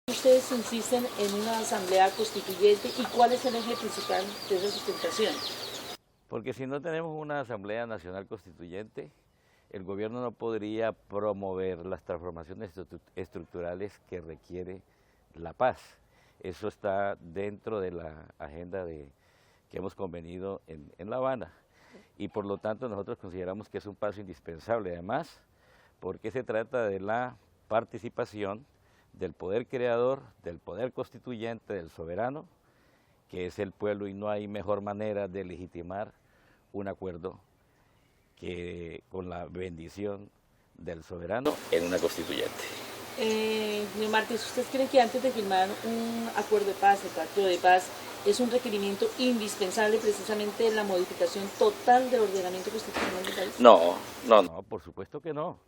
Ustedes insisten en una asamblea constituyente y cuál es el eje principal de esa sustentación. Porque si no tenemos una Asamblea Nacional Constituyente, el gobierno no podría promover las transformaciones estructurales que requiere la paz. Eso está dentro de la agenda que hemos convenido en La Habana y por lo tanto nosotros consideramos que es un paso indispensable, además porque se trata de la participación del poder creador, del poder constituyente, del soberano, que es el pueblo, y no hay mejor manera de legitimar un acuerdo que con la bendición del soberano en una constituyente. Señor Márquez, ¿usted cree que antes de firmar un acuerdo de paz, el pacto de paz, es un requerimiento indispensable precisamente la modificación total del ordenamiento constitucional del país? No, por supuesto que no.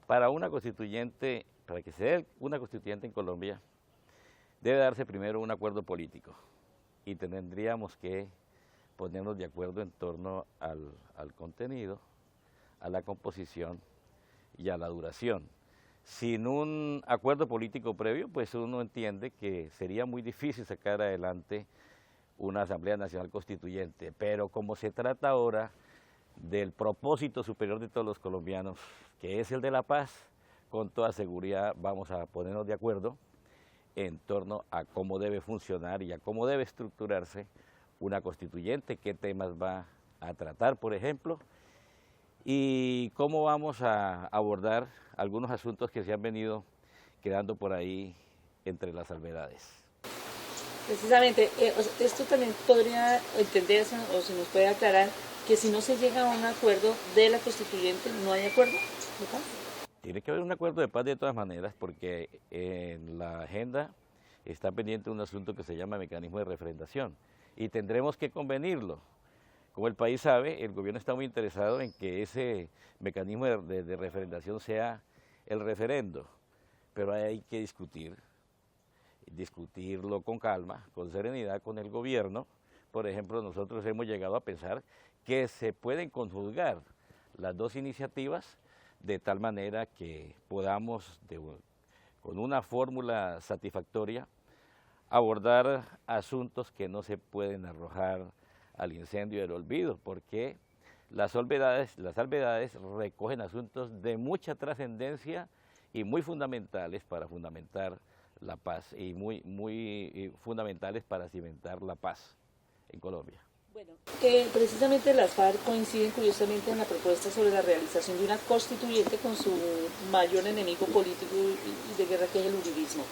Para que se dé una constituyente en Colombia, debe darse primero un acuerdo político y tendríamos que ponernos de acuerdo en torno al contenido, a la composición y a la duración. Sin un acuerdo político previo, pues uno entiende que sería muy difícil sacar adelante una Asamblea Nacional Constituyente, pero como se trata ahora del propósito superior de todos los colombianos, que es el de la paz, con toda seguridad vamos a ponernos de acuerdo en torno a cómo debe funcionar y a cómo debe estructurarse una constituyente, qué temas va a tratar, por ejemplo, y cómo vamos a abordar algunos asuntos que se han venido quedando por ahí entre las salvedades. Precisamente, esto también podría entenderse o se nos puede aclarar que si no se llega a un acuerdo de la constituyente, no hay acuerdo de paz. Tiene que haber un acuerdo de paz de todas maneras, porque en la agenda está pendiente un asunto que se llama mecanismo de referendación y tendremos que convenirlo. Como el país sabe, el gobierno está muy interesado en que ese mecanismo de referendación sea el referendo, pero hay que discutirlo con calma, con serenidad con el gobierno. Por ejemplo, nosotros hemos llegado a pensar que se pueden conjugar las dos iniciativas de tal manera que podamos, con una fórmula satisfactoria, abordar asuntos que no se pueden arrojar al incendio del olvido, porque las salvedades recogen asuntos de mucha trascendencia y muy fundamentales para fundamentar la paz y muy fundamentales para cimentar la paz en Colombia. Bueno, precisamente las FARC coinciden curiosamente en la propuesta sobre la realización de una constituyente con su mayor enemigo político y de guerra, que es el uribismo.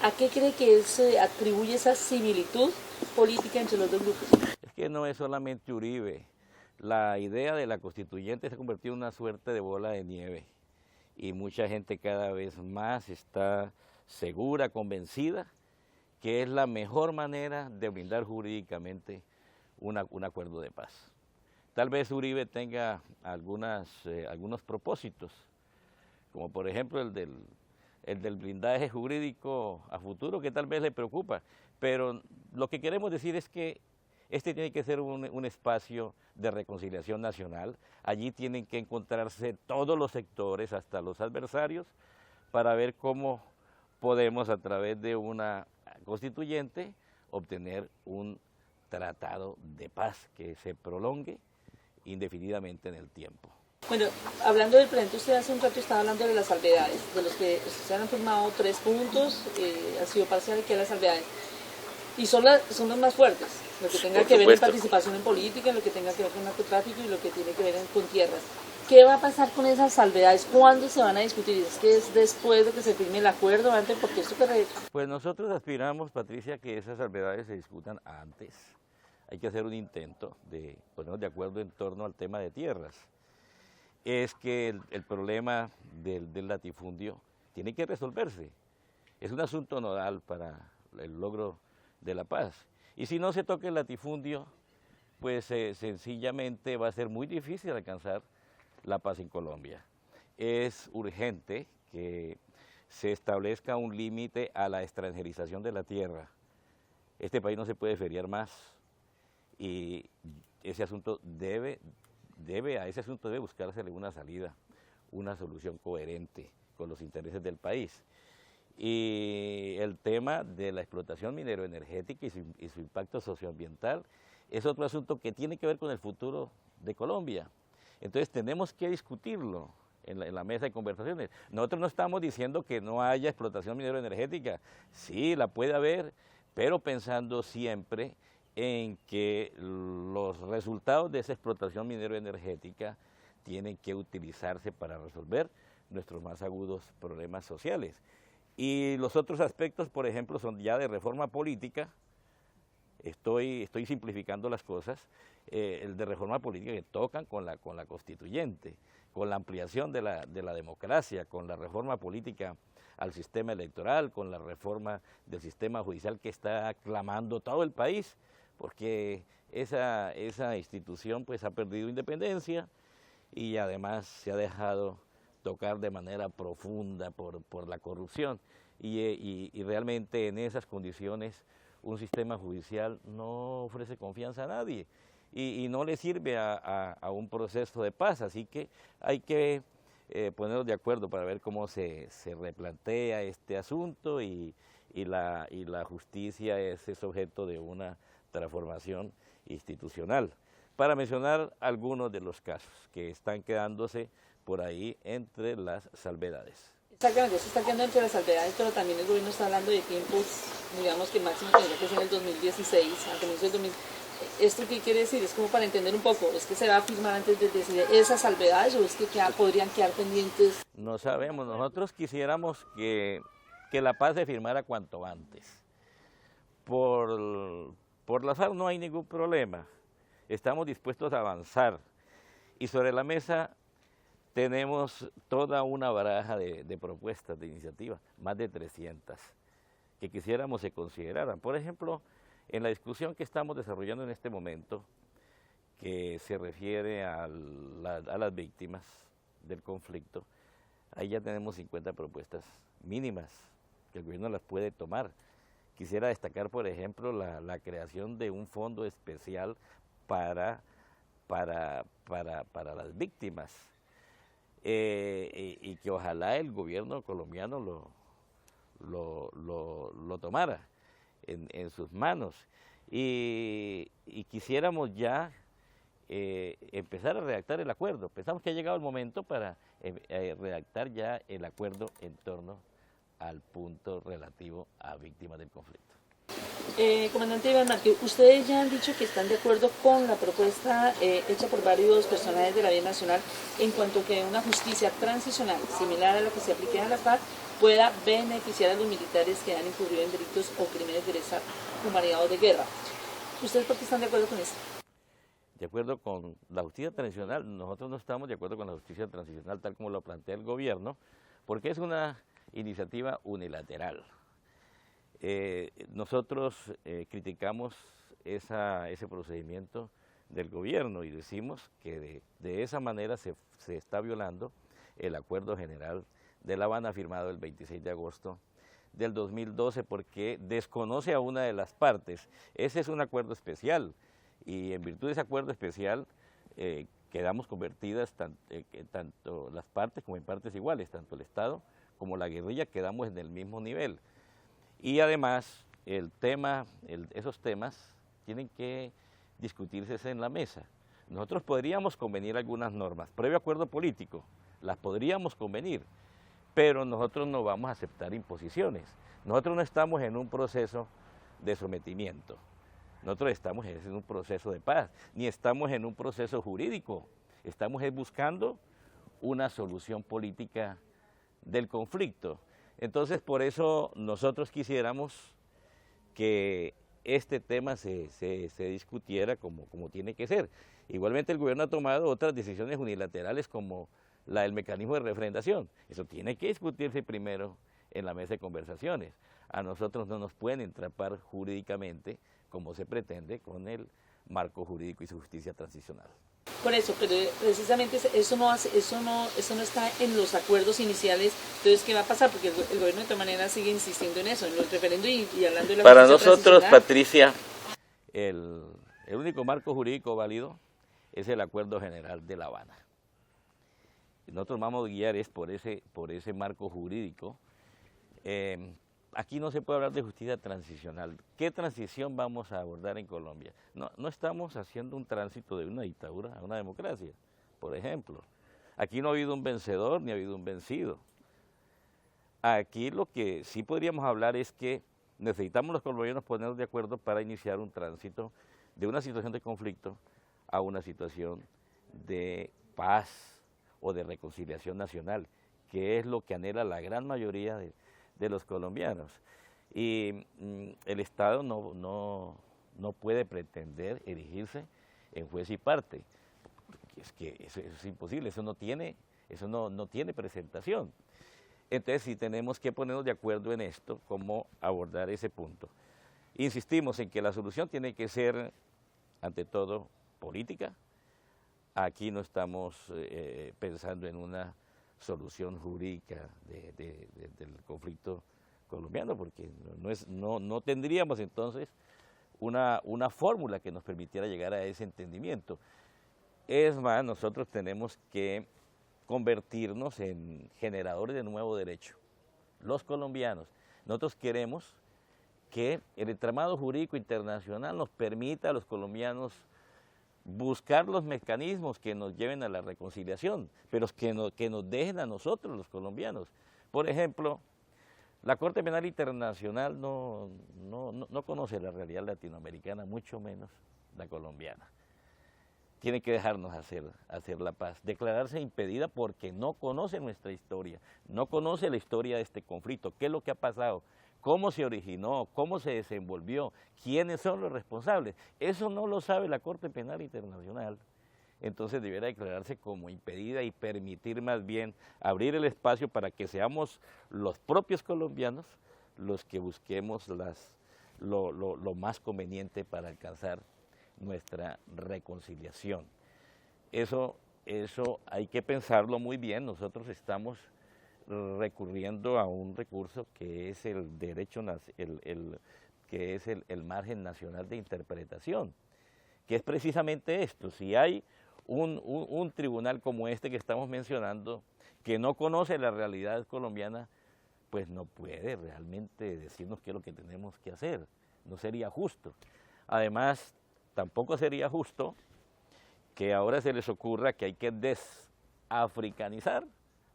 ¿A qué cree que se atribuye esa similitud política entre los dos grupos? Es que no es solamente Uribe. La idea de la constituyente se ha convertido en una suerte de bola de nieve y mucha gente cada vez más está segura, convencida, que es la mejor manera de blindar jurídicamente un acuerdo de paz. Tal vez Uribe tenga algunos propósitos, como por ejemplo el del blindaje jurídico a futuro, que tal vez le preocupa, pero lo que queremos decir es que este tiene que ser un espacio de reconciliación nacional. Allí tienen que encontrarse todos los sectores, hasta los adversarios, para ver cómo podemos, a través de una constituyente, obtener un tratado de paz que se prolongue indefinidamente en el tiempo. Bueno, hablando del presente, usted hace un rato estaba hablando de las salvedades, de los que se han firmado 3 puntos, ha sido parcial y que las salvedades. Y son los más fuertes, lo que tenga que ver con participación en política, lo que tenga que ver con narcotráfico y lo que tiene que ver con tierras. ¿Qué va a pasar con esas salvedades? ¿Cuándo se van a discutir? ¿Es que es después de que se firme el acuerdo, antes? Porque esto que... Pues nosotros aspiramos, Patricia, que esas salvedades se discutan antes. Hay que hacer un intento de ponernos de acuerdo en torno al tema de tierras. Es que el problema del latifundio tiene que resolverse. Es un asunto nodal para el logro de la paz. Y si no se toca el latifundio, pues sencillamente va a ser muy difícil alcanzar la paz en Colombia. Es urgente que se establezca un límite a la extranjerización de la tierra. Este país no se puede feriar más y ese asunto a ese asunto debe buscársele una salida, una solución coherente con los intereses del país. Y el tema de la explotación mineroenergética y su impacto socioambiental es otro asunto que tiene que ver con el futuro de Colombia. Entonces tenemos que discutirlo en la mesa de conversaciones. Nosotros no estamos diciendo que no haya explotación mineroenergética, sí la puede haber, pero pensando siempre en que los resultados de esa explotación mineroenergética tienen que utilizarse para resolver nuestros más agudos problemas sociales. Y los otros aspectos, por ejemplo, son ya de reforma política. Estoy simplificando las cosas, el de reforma política que tocan con la constituyente, con la ampliación de la democracia, con la reforma política al sistema electoral, con la reforma del sistema judicial que está clamando todo el país, porque esa institución pues ha perdido independencia y además se ha dejado tocar de manera profunda por la corrupción y realmente en esas condiciones un sistema judicial no ofrece confianza a nadie y no le sirve a un proceso de paz, así que hay que ponernos de acuerdo para ver cómo se replantea este asunto y la justicia es objeto de una transformación institucional. Para mencionar algunos de los casos que están quedándose por ahí entre las salvedades. Exactamente, se está quedando entre las salvedades, pero también el gobierno está hablando de tiempos, digamos que máximo tendría que ser en el 2016, al comienzo del 2000. ¿Esto qué quiere decir? Es como para entender un poco, ¿es que se va a firmar antes de decidir esas salvedades o es que podrían quedar pendientes? No sabemos, nosotros quisiéramos que la paz se firmara cuanto antes. Por la FARC no hay ningún problema, estamos dispuestos a avanzar y sobre la mesa tenemos toda una baraja de propuestas, de iniciativas, más de 300, que quisiéramos se consideraran. Por ejemplo, en la discusión que estamos desarrollando en este momento, que se refiere a las víctimas del conflicto, ahí ya tenemos 50 propuestas mínimas que el gobierno las puede tomar. Quisiera destacar, por ejemplo, la creación de un fondo especial para las víctimas. Y que ojalá el gobierno colombiano lo tomara en sus manos. Y quisiéramos ya empezar a redactar el acuerdo. Pensamos que ha llegado el momento para redactar ya el acuerdo en torno al punto relativo a víctimas del conflicto. Comandante Iván Márquez, ustedes ya han dicho que están de acuerdo con la propuesta hecha por varios personajes de la Vía Nacional en cuanto a que una justicia transicional similar a la que se aplique a la FARC pueda beneficiar a los militares que han incurrido en delitos o crímenes de lesa humanidad o de guerra. ¿Ustedes por qué están de acuerdo con esto? De acuerdo con la justicia transicional, nosotros no estamos de acuerdo con la justicia transicional tal como lo plantea el gobierno, porque es una iniciativa unilateral. Nosotros criticamos ese procedimiento del gobierno y decimos que de esa manera se está violando el acuerdo general de La Habana firmado el 26 de agosto del 2012 porque desconoce a una de las partes. Ese es un acuerdo especial y en virtud de ese acuerdo especial quedamos convertidas tanto las partes como en partes iguales, tanto el Estado como la guerrilla quedamos en el mismo nivel. Y además, esos temas tienen que discutirse en la mesa. Nosotros podríamos convenir algunas normas, previo acuerdo político, las podríamos convenir, pero nosotros no vamos a aceptar imposiciones. Nosotros no estamos en un proceso de sometimiento, nosotros estamos en un proceso de paz, ni estamos en un proceso jurídico, estamos buscando una solución política del conflicto. Entonces, por eso nosotros quisiéramos que este tema se discutiera como tiene que ser. Igualmente el gobierno ha tomado otras decisiones unilaterales como la del mecanismo de refrendación. Eso tiene que discutirse primero en la mesa de conversaciones. A nosotros no nos pueden entrapar jurídicamente como se pretende con el marco jurídico y su justicia transicional. Por eso, pero precisamente eso no está en los acuerdos iniciales. Entonces, ¿qué va a pasar? Porque el gobierno de todas maneras sigue insistiendo en eso, en los referendos y hablando de la Para nosotros, Patricia, el único marco jurídico válido es el Acuerdo General de La Habana. Nosotros vamos a guiar por ese marco jurídico Aquí no se puede hablar de justicia transicional. ¿Qué transición vamos a abordar en Colombia? No estamos haciendo un tránsito de una dictadura a una democracia, por ejemplo. Aquí no ha habido un vencedor ni ha habido un vencido. Aquí lo que sí podríamos hablar es que necesitamos los colombianos ponernos de acuerdo para iniciar un tránsito de una situación de conflicto a una situación de paz o de reconciliación nacional, que es lo que anhela la gran mayoría de los colombianos. Y el Estado no puede pretender erigirse en juez y parte, porque es que eso es imposible, eso no tiene presentación. Entonces sí tenemos que ponernos de acuerdo en esto, cómo abordar ese punto. Insistimos en que la solución tiene que ser, ante todo, política. Aquí no estamos pensando en una solución jurídica del conflicto colombiano, porque no tendríamos entonces una fórmula que nos permitiera llegar a ese entendimiento. Es más, nosotros tenemos que convertirnos en generadores de nuevo derecho. Los colombianos, nosotros queremos que el entramado jurídico internacional nos permita a los colombianos buscar los mecanismos que nos lleven a la reconciliación, pero que nos dejen a nosotros los colombianos. Por ejemplo, la Corte Penal Internacional no conoce la realidad latinoamericana, mucho menos la colombiana. Tiene que dejarnos hacer la paz, declararse impedida porque no conoce nuestra historia, no conoce la historia de este conflicto, qué es lo que ha pasado, cómo se originó, cómo se desenvolvió, quiénes son los responsables. Eso no lo sabe la Corte Penal Internacional. Entonces debiera declararse como impedida y permitir más bien abrir el espacio para que seamos los propios colombianos los que busquemos lo más conveniente para alcanzar nuestra reconciliación. Eso hay que pensarlo muy bien. Nosotros estamos recurriendo a un recurso que es el derecho, que es el margen nacional de interpretación, que es precisamente esto. Si hay un tribunal como este que estamos mencionando, que no conoce la realidad colombiana, pues no puede realmente decirnos qué es lo que tenemos que hacer. No sería justo. Además, tampoco sería justo que ahora se les ocurra que hay que desafricanizar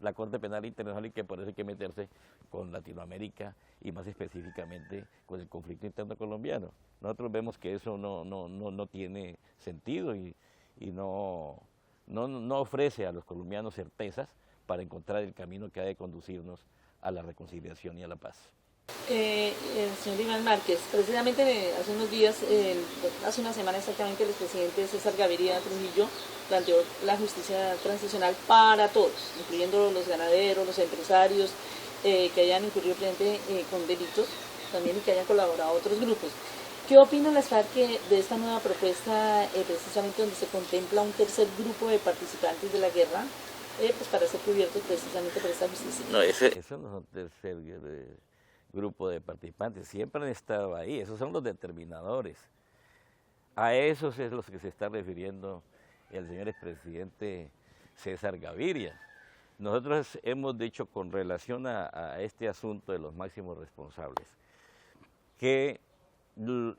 la Corte Penal Internacional y que por eso hay que meterse con Latinoamérica y más específicamente con el conflicto interno colombiano. Nosotros vemos que eso no tiene sentido y no ofrece a los colombianos certezas para encontrar el camino que ha de conducirnos a la reconciliación y a la paz. Señor Iván Márquez, precisamente hace unos días, hace una semana exactamente, el expresidente César Gaviria Trujillo planteó la justicia transicional para todos, incluyendo los ganaderos, los empresarios que hayan incurrido con delitos también y que hayan colaborado a otros grupos. ¿Qué opinan las FARC de esta nueva propuesta, precisamente donde se contempla un tercer grupo de participantes de la guerra, pues para ser cubiertos precisamente por esta justicia? No, eso no es un tercer grupo de participantes, siempre han estado ahí, esos son los determinadores. A esos es los que se está refiriendo el señor expresidente César Gaviria. Nosotros hemos dicho con relación a este asunto de los máximos responsables, que el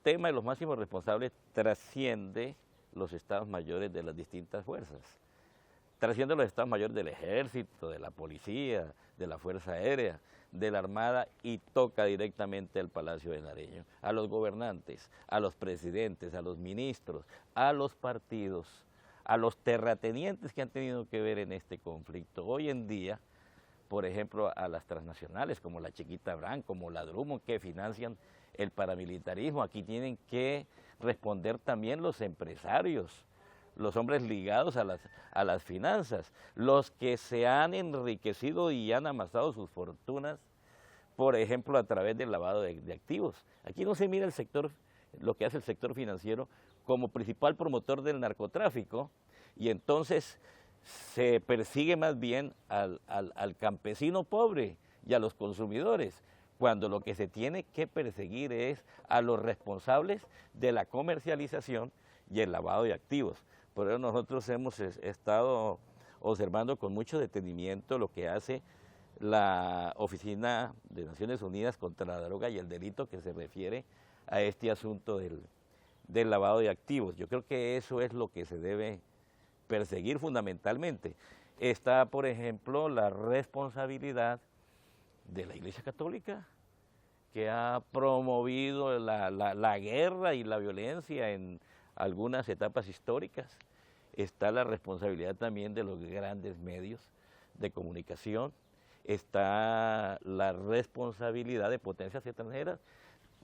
tema de los máximos responsables trasciende los estados mayores de las distintas fuerzas, trasciende los estados mayores del ejército, de la policía, de la Fuerza Aérea, de la Armada y toca directamente al Palacio de Nariño, a los gobernantes, a los presidentes, a los ministros, a los partidos, a los terratenientes que han tenido que ver en este conflicto. Hoy en día, por ejemplo, a las transnacionales como la Chiquita Brand, como la Drummond, que financian el paramilitarismo. Aquí tienen que responder también los empresarios, los hombres ligados a las finanzas, los que se han enriquecido y han amasado sus fortunas, por ejemplo, a través del lavado de activos. Aquí no se mira el sector, lo que hace el sector financiero como principal promotor del narcotráfico, y entonces se persigue más bien al campesino pobre y a los consumidores, cuando lo que se tiene que perseguir es a los responsables de la comercialización y el lavado de activos. Por eso nosotros hemos estado observando con mucho detenimiento lo que hace la Oficina de Naciones Unidas contra la Droga y el Delito, que se refiere a este asunto del lavado de activos. Yo creo que eso es lo que se debe perseguir fundamentalmente. Está, por ejemplo, la responsabilidad de la Iglesia Católica, que ha promovido la guerra y la violencia en algunas etapas históricas. Está la responsabilidad también de los grandes medios de comunicación. Está la responsabilidad de potencias extranjeras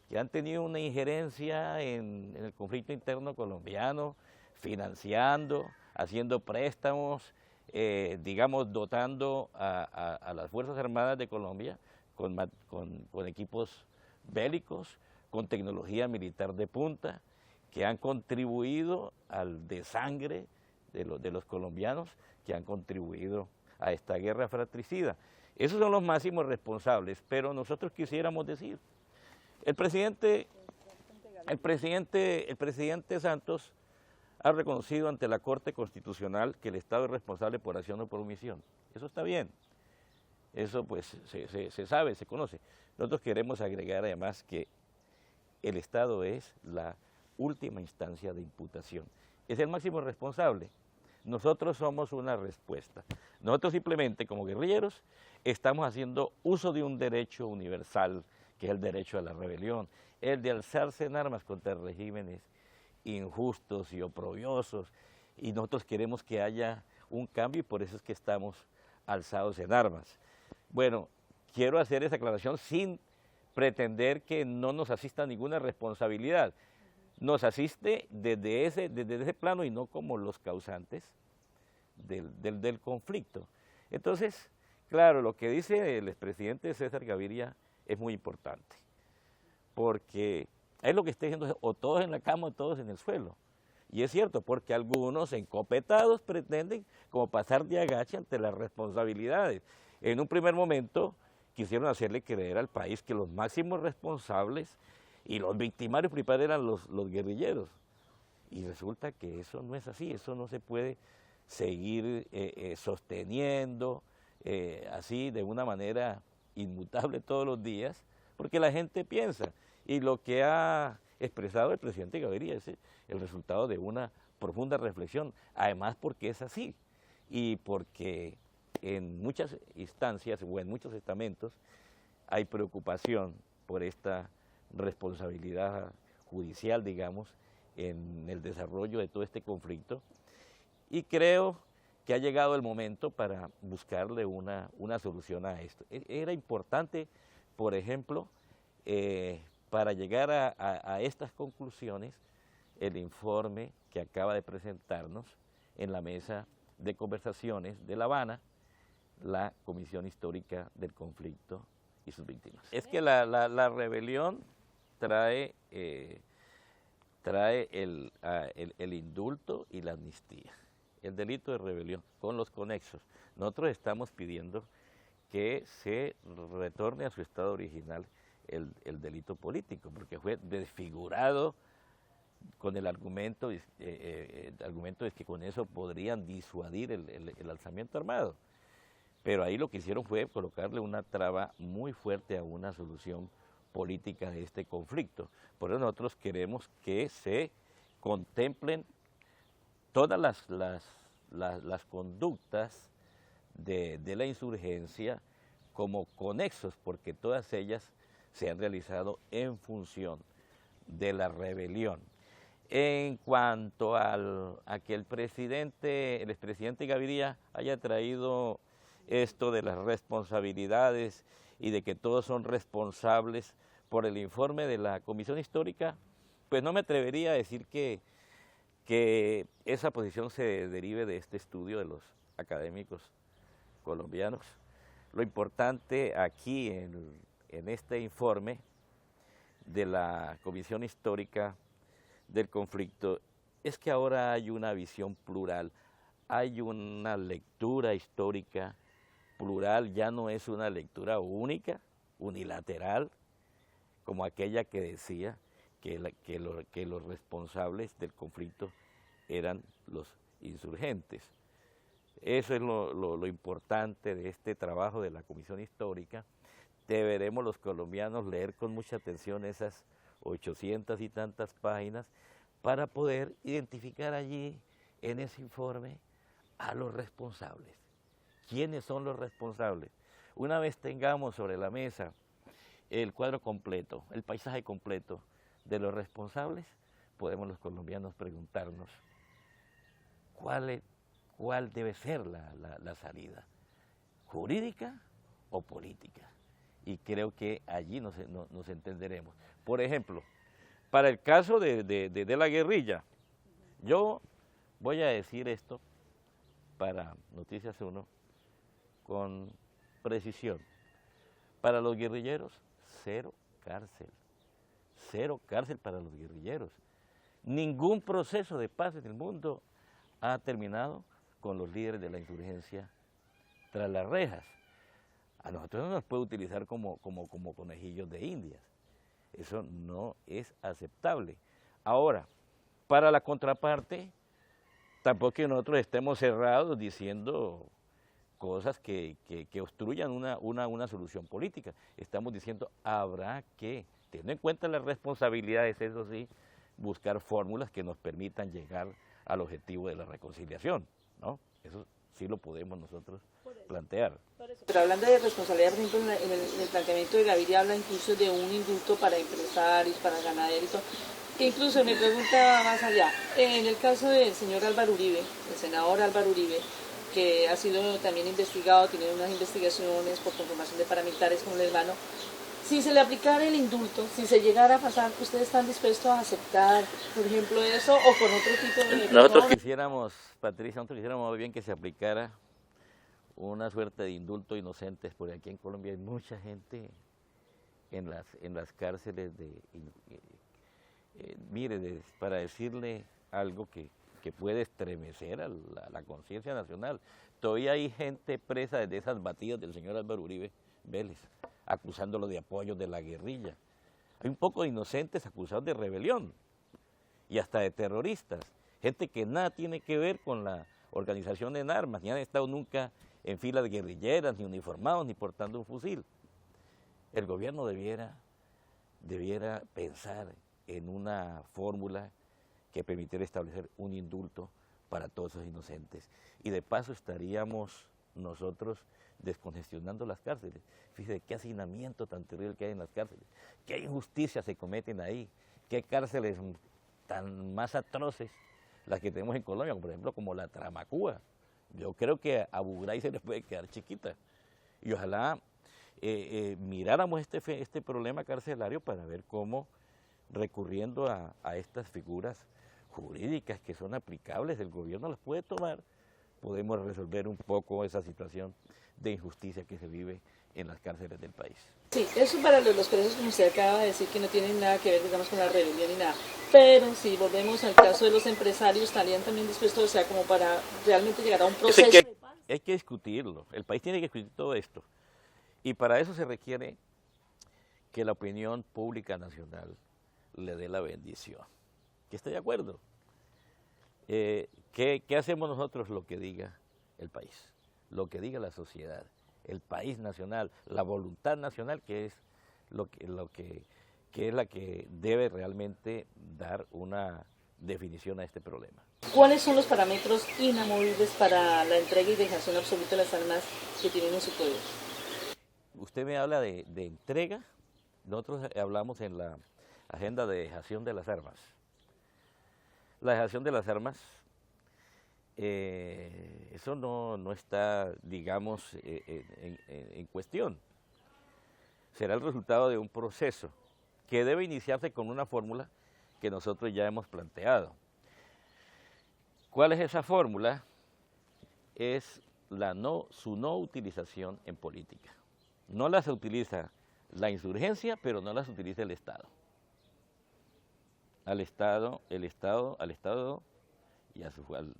que han tenido una injerencia en el conflicto interno colombiano, financiando, haciendo préstamos, digamos, dotando a las Fuerzas Armadas de Colombia con equipos bélicos, con tecnología militar de punta, que han contribuido al desangre de los colombianos, que han contribuido a esta guerra fratricida. Esos son los máximos responsables, pero nosotros quisiéramos decir, el presidente Santos ha reconocido ante la Corte Constitucional que el Estado es responsable por acción o por omisión. Eso está bien. Eso pues se sabe, se conoce. Nosotros queremos agregar además que el Estado es la última instancia de imputación. Es el máximo responsable. Nosotros somos una respuesta. Nosotros simplemente como guerrilleros estamos haciendo uso de un derecho universal, que es el derecho a la rebelión, el de alzarse en armas contra regímenes injustos y oprobiosos, y nosotros queremos que haya un cambio y por eso es que estamos alzados en armas. Bueno, quiero hacer esa aclaración sin pretender que no nos asista ninguna responsabilidad. Nos asiste desde ese plano y no como los causantes del conflicto. Entonces, claro, lo que dice el expresidente César Gaviria es muy importante, porque es lo que está diciendo, o todos en la cama o todos en el suelo. Y es cierto, porque algunos encopetados pretenden como pasar de agache ante las responsabilidades. En un primer momento quisieron hacerle creer al país que los máximos responsables y los victimarios principales eran los guerrilleros. Y resulta que eso no es así, eso no se puede seguir sosteniendo así de una manera inmutable todos los días, porque la gente piensa. Y lo que ha expresado el presidente Gaviria es el resultado de una profunda reflexión, además porque es así, y porque en muchas instancias o en muchos estamentos hay preocupación por esta responsabilidad judicial, digamos, en el desarrollo de todo este conflicto, y creo que ha llegado el momento para buscarle una solución a esto. Era importante, por ejemplo, para llegar a estas conclusiones, el informe que acaba de presentarnos en la mesa de conversaciones de La Habana, la Comisión Histórica del Conflicto y sus víctimas. Es que la rebelión trae el indulto y la amnistía. El delito de rebelión, con los conexos. Nosotros estamos pidiendo que se retorne a su estado original el delito político, porque fue desfigurado con el argumento de que con eso podrían disuadir el alzamiento armado. Pero ahí lo que hicieron fue colocarle una traba muy fuerte a una solución política de este conflicto. Por eso nosotros queremos que se contemplen todas las conductas de la insurgencia como conexos, porque todas ellas se han realizado en función de la rebelión. En cuanto a que el expresidente Gaviria haya traído esto de las responsabilidades y de que todos son responsables por el informe de la Comisión Histórica, pues no me atrevería a decir que esa posición se derive de este estudio de los académicos colombianos. Lo importante aquí en este informe de la Comisión Histórica del Conflicto es que ahora hay una visión plural, hay una lectura histórica plural, ya no es una lectura única, unilateral, como aquella que decía que los responsables del conflicto eran los insurgentes. Eso es lo importante de este trabajo de la Comisión Histórica. Deberemos los colombianos leer con mucha atención esas 800 y tantas páginas para poder identificar allí en ese informe a los responsables. ¿Quiénes son los responsables? Una vez tengamos sobre la mesa el cuadro completo, el paisaje completo de los responsables, podemos los colombianos preguntarnos cuál debe ser la salida, jurídica o política. Y creo que allí nos entenderemos. Por ejemplo, para el caso de la guerrilla, yo voy a decir esto para Noticias 1 con precisión. Para los guerrilleros, cero cárcel. Cero cárcel para los guerrilleros. Ningún proceso de paz en el mundo ha terminado con los líderes de la insurgencia tras las rejas. A nosotros no nos puede utilizar como conejillos de indias. Eso no es aceptable. Ahora, para la contraparte, tampoco que nosotros estemos cerrados diciendo cosas que obstruyan una solución política. Estamos diciendo, habrá que, teniendo en cuenta las responsabilidades, eso sí, buscar fórmulas que nos permitan llegar al objetivo de la reconciliación, ¿no? Eso sí lo podemos nosotros plantear. Pero hablando de responsabilidad, por ejemplo, en el planteamiento de Gaviria habla incluso de un indulto para empresarios, para ganaderos y todo, que incluso me pregunta más allá, en el caso del señor Álvaro Uribe, el senador Álvaro Uribe, que ha sido también investigado, tiene unas investigaciones por conformación de paramilitares con el hermano, si se le aplicara el indulto, si se llegara a pasar, ¿ustedes están dispuestos a aceptar, por ejemplo, eso o con otro tipo de... Nosotros quisiéramos, Patricia, nosotros quisiéramos muy bien que se aplicara una suerte de indulto inocentes, porque aquí en Colombia hay mucha gente en las cárceles mire, para decirle algo que puede estremecer a la conciencia nacional, todavía hay gente presa desde esas batidas del señor Álvaro Uribe Vélez, acusándolo de apoyo de la guerrilla. Hay un poco de inocentes acusados de rebelión y hasta de terroristas, gente que nada tiene que ver con la organización en armas, ni han estado nunca en filas guerrilleras, ni uniformados, ni portando un fusil. El gobierno debiera pensar en una fórmula que permitiera establecer un indulto para todos esos inocentes. Y de paso estaríamos nosotros descongestionando las cárceles. Fíjese qué hacinamiento tan terrible que hay en las cárceles, qué injusticias se cometen ahí, qué cárceles tan más atroces las que tenemos en Colombia, por ejemplo como la Tramacúa. Yo creo que a Abu Ghraib se le puede quedar chiquita. Y ojalá miráramos este problema carcelario para ver cómo, recurriendo a estas figuras jurídicas que son aplicables, el gobierno las puede tomar, podemos resolver un poco esa situación de injusticia que se vive en las cárceles del país. Sí, eso para los presos, como usted acaba de decir, que no tienen nada que ver, digamos, con la rebelión ni nada. Pero si volvemos al caso de los empresarios, estarían también dispuestos, o sea, como para realmente llegar a un proceso de paz. Hay que discutirlo, el país tiene que discutir todo esto. Y para eso se requiere que la opinión pública nacional le dé la bendición. ¿Que esté de acuerdo? ¿Qué hacemos nosotros? Lo que diga el país, lo que diga la sociedad, el país nacional, la voluntad nacional, que es que es la que debe realmente dar una definición a este problema. ¿Cuáles son los parámetros inamovibles para la entrega y dejación absoluta de las armas que tienen en su poder? Usted me habla de entrega, nosotros hablamos en la agenda de dejación de las armas. La dejación de las armas, eso no está, digamos, en cuestión. Será el resultado de un proceso que debe iniciarse con una fórmula que nosotros ya hemos planteado. ¿Cuál es esa fórmula? Es su no utilización en política. No las utiliza la insurgencia, pero no las utiliza el Estado. El Estado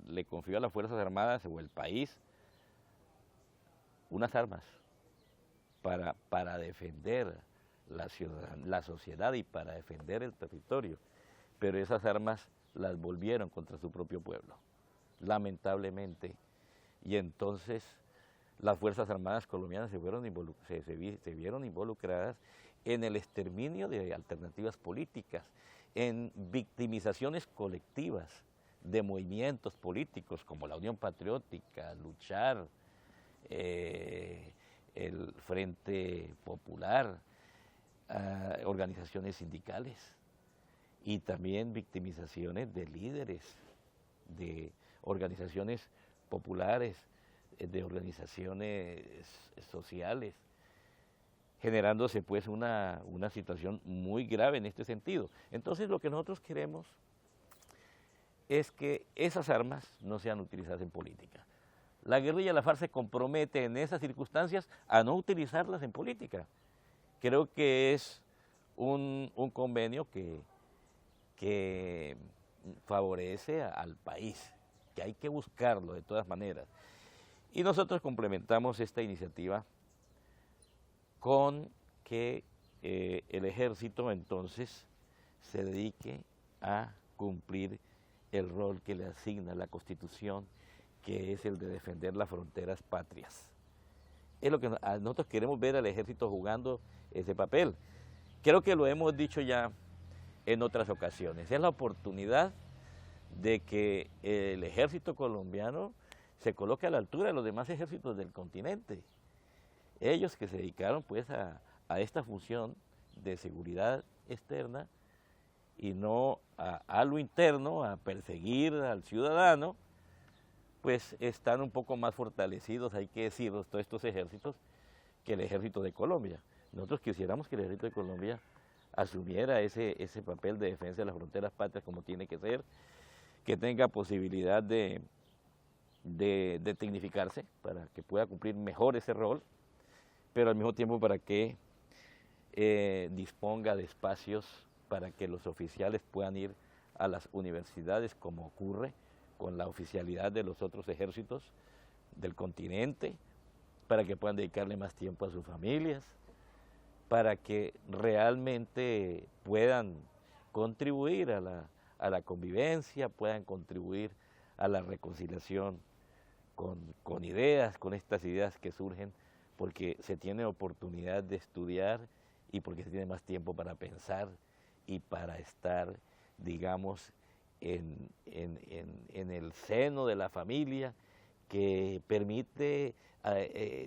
le confió a las Fuerzas Armadas o el país unas armas para defender la sociedad y para defender el territorio, pero esas armas las volvieron contra su propio pueblo, lamentablemente. y entonces las Fuerzas Armadas colombianas se vieron involucradas en el exterminio de alternativas políticas, en victimizaciones colectivas de movimientos políticos como la Unión Patriótica, Luchar, el Frente Popular, organizaciones sindicales, y también victimizaciones de líderes, de organizaciones populares, de organizaciones sociales, generándose pues una situación muy grave en este sentido. Entonces lo que nosotros queremos es que esas armas no sean utilizadas en política. La guerrilla de la FARC se compromete en esas circunstancias a no utilizarlas en política. Creo que es un convenio que favorece al país, que hay que buscarlo de todas maneras. Y nosotros complementamos esta iniciativa con que el ejército entonces se dedique a cumplir el rol que le asigna la Constitución, que es el de defender las fronteras patrias. Es lo que nosotros queremos ver al ejército jugando ese papel. Creo que lo hemos dicho ya en otras ocasiones. Es la oportunidad de que el ejército colombiano se coloque a la altura de los demás ejércitos del continente. Ellos que se dedicaron pues a esta función de seguridad externa y no a lo interno, a perseguir al ciudadano, pues están un poco más fortalecidos, hay que decirlo, todos estos ejércitos, que el ejército de Colombia. Nosotros quisiéramos que el ejército de Colombia asumiera ese papel de defensa de las fronteras patrias como tiene que ser, que tenga posibilidad de tecnificarse para que pueda cumplir mejor ese rol, pero al mismo tiempo para que disponga de espacios para que los oficiales puedan ir a las universidades, como ocurre con la oficialidad de los otros ejércitos del continente, para que puedan dedicarle más tiempo a sus familias, para que realmente puedan contribuir a la convivencia, puedan contribuir a la reconciliación con ideas, con estas ideas que surgen porque se tiene oportunidad de estudiar y porque se tiene más tiempo para pensar y para estar, digamos, en el seno de la familia, que permite,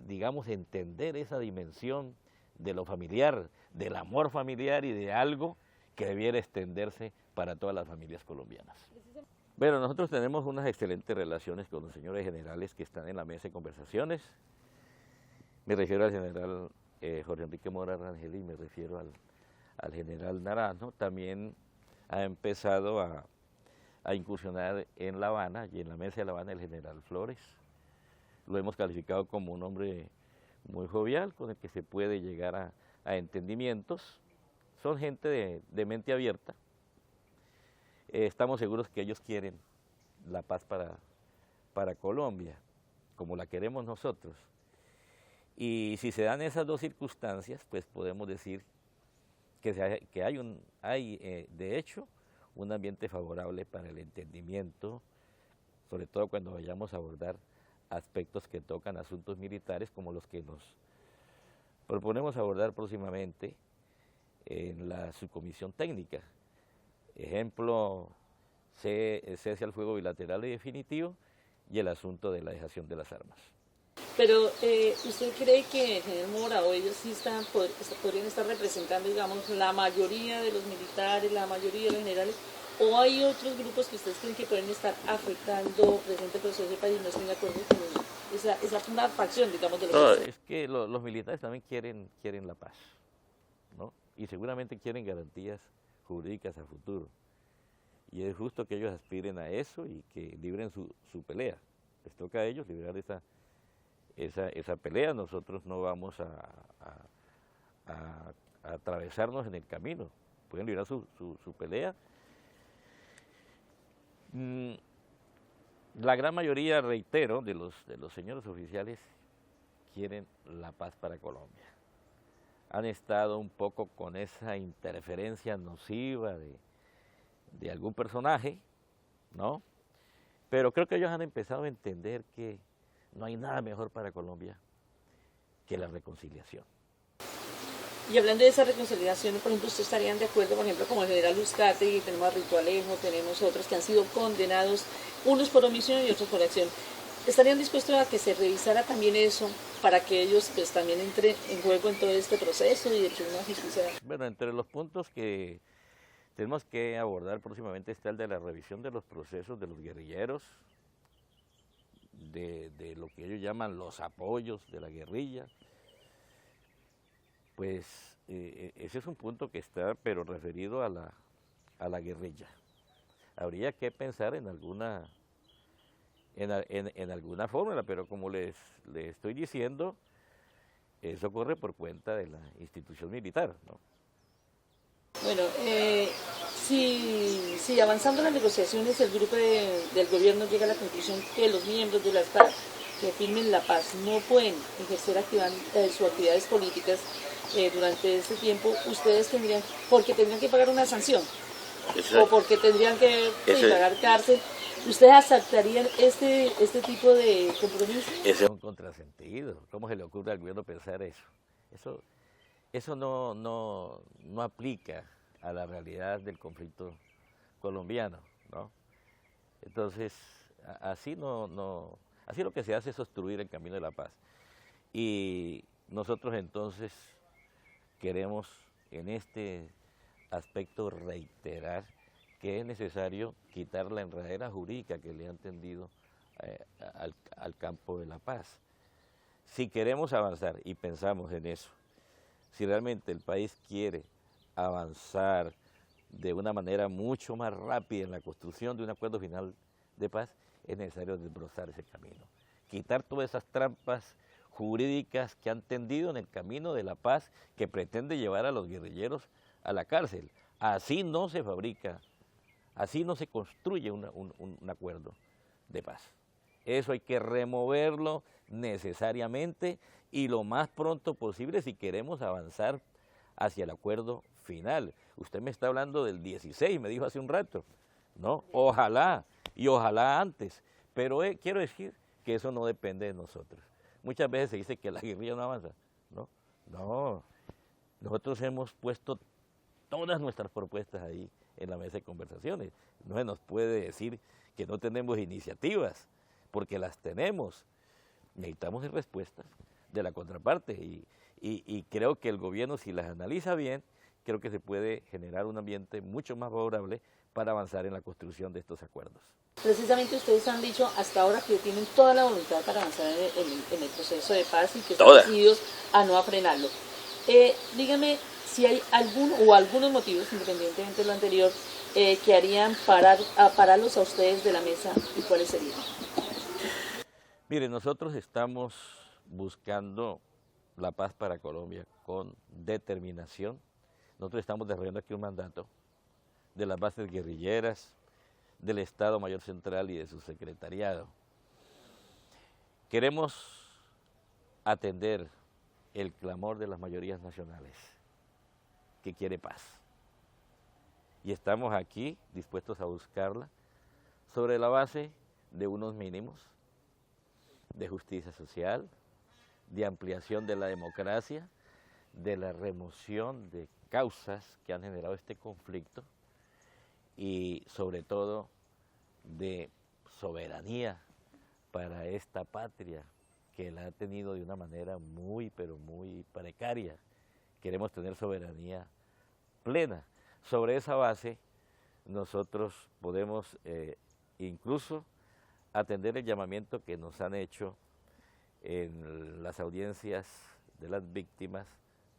digamos, entender esa dimensión de lo familiar, del amor familiar y de algo que debiera extenderse para todas las familias colombianas. Bueno, nosotros tenemos unas excelentes relaciones con los señores generales que están en la mesa de conversaciones. Me refiero al general Jorge Enrique Mora Rangel y me refiero al general Naranjo. También ha empezado a incursionar en La Habana, y en la mesa de La Habana el general Flores. Lo hemos calificado como un hombre muy jovial, con el que se puede llegar a entendimientos. Son gente de mente abierta. Estamos seguros que ellos quieren la paz para Colombia, como la queremos nosotros. Y si se dan esas dos circunstancias, pues podemos decir que hay de hecho, un ambiente favorable para el entendimiento, sobre todo cuando vayamos a abordar aspectos que tocan asuntos militares como los que nos proponemos abordar próximamente en la subcomisión técnica. Ejemplo, cese al fuego bilateral y definitivo y el asunto de la dejación de las armas. Pero, ¿usted cree que el general Mora o ellos sí podrían estar representando, digamos, la mayoría de los militares, la mayoría de los generales? ¿O hay otros grupos que ustedes creen que pueden estar afectando presente proceso del país y no estén de acuerdo con esa una facción, digamos, de los no, es que los militares también quieren la paz, ¿no? Y seguramente quieren garantías jurídicas a futuro. Y es justo que ellos aspiren a eso y que libren su pelea. Les toca a ellos librar esa pelea. Nosotros no vamos a atravesarnos en el camino. Pueden librar su pelea. La gran mayoría, reitero, de los señores oficiales quieren la paz para Colombia. Han estado un poco con esa interferencia nociva de algún personaje, ¿no? Pero creo que ellos han empezado a entender que no hay nada mejor para Colombia que la reconciliación. Y hablando de esa reconciliación, por ejemplo, ¿ustedes estarían de acuerdo, por ejemplo, como el general Uzcategui, tenemos a Rito Alejo, tenemos otros que han sido condenados, unos por omisión y otros por acción? ¿Estarían dispuestos a que se revisara también eso para que ellos pues también entren en juego en todo este proceso y de una justicia? Bueno, entre los puntos que tenemos que abordar próximamente está el de la revisión de los procesos de los guerrilleros, de lo que ellos llaman los apoyos de la guerrilla. Pues ese es un punto que está, pero referido a la guerrilla. Habría que pensar en alguna fórmula, pero como les estoy diciendo, eso corre por cuenta de la institución militar, ¿no? Bueno, si avanzando las negociaciones el grupo del gobierno llega a la conclusión que los miembros de las FARC que firmen la paz no pueden ejercer sus actividades políticas durante este tiempo, ustedes tendrían, porque tendrían que pagar una sanción, o porque tendrían que pagar cárcel, ¿ustedes aceptarían este tipo de compromiso? Ese es un contrasentido. ¿Cómo se le ocurre al gobierno pensar eso? Eso no aplica a la realidad del conflicto colombiano, ¿no? Entonces, así así lo que se hace es obstruir el camino de la paz. Y nosotros entonces queremos en este aspecto reiterar que es necesario quitar la enredadera jurídica que le han tendido al campo de la paz. Si queremos avanzar y pensamos en eso, si realmente el país quiere avanzar de una manera mucho más rápida en la construcción de un acuerdo final de paz, es necesario desbrozar ese camino, quitar todas esas trampas jurídicas que han tendido en el camino de la paz que pretende llevar a los guerrilleros a la cárcel. Así no se fabrica, así no se construye un acuerdo de paz. Eso hay que removerlo necesariamente y lo más pronto posible si queremos avanzar hacia el acuerdo final. Usted me está hablando del 16, me dijo hace un rato, ¿no? Ojalá, y ojalá antes, pero quiero decir que eso no depende de nosotros. Muchas veces se dice que la guerrilla no avanza, ¿no? No, nosotros hemos puesto todas nuestras propuestas ahí en la mesa de conversaciones. No se nos puede decir que no tenemos iniciativas, porque las tenemos. Necesitamos respuestas de la contraparte y creo que el gobierno, si las analiza bien, creo que se puede generar un ambiente mucho más favorable para avanzar en la construcción de estos acuerdos. Precisamente ustedes han dicho hasta ahora que tienen toda la voluntad para avanzar en el proceso de paz y que están decididos a no frenarlo. Dígame si hay algunos motivos, independientemente de lo anterior, que harían pararlos a ustedes de la mesa y cuáles serían. Mire, nosotros estamos buscando la paz para Colombia con determinación. Nosotros estamos desarrollando aquí un mandato de las bases guerrilleras, del Estado Mayor Central y de su secretariado. Queremos atender el clamor de las mayorías nacionales que quiere paz. Y estamos aquí dispuestos a buscarla sobre la base de unos mínimos de justicia social, de ampliación de la democracia, de la remoción de causas que han generado este conflicto y sobre todo de soberanía para esta patria que la ha tenido de una manera muy, pero muy precaria. Queremos tener soberanía plena. Sobre esa base nosotros podemos incluso atender el llamamiento que nos han hecho en las audiencias de las víctimas,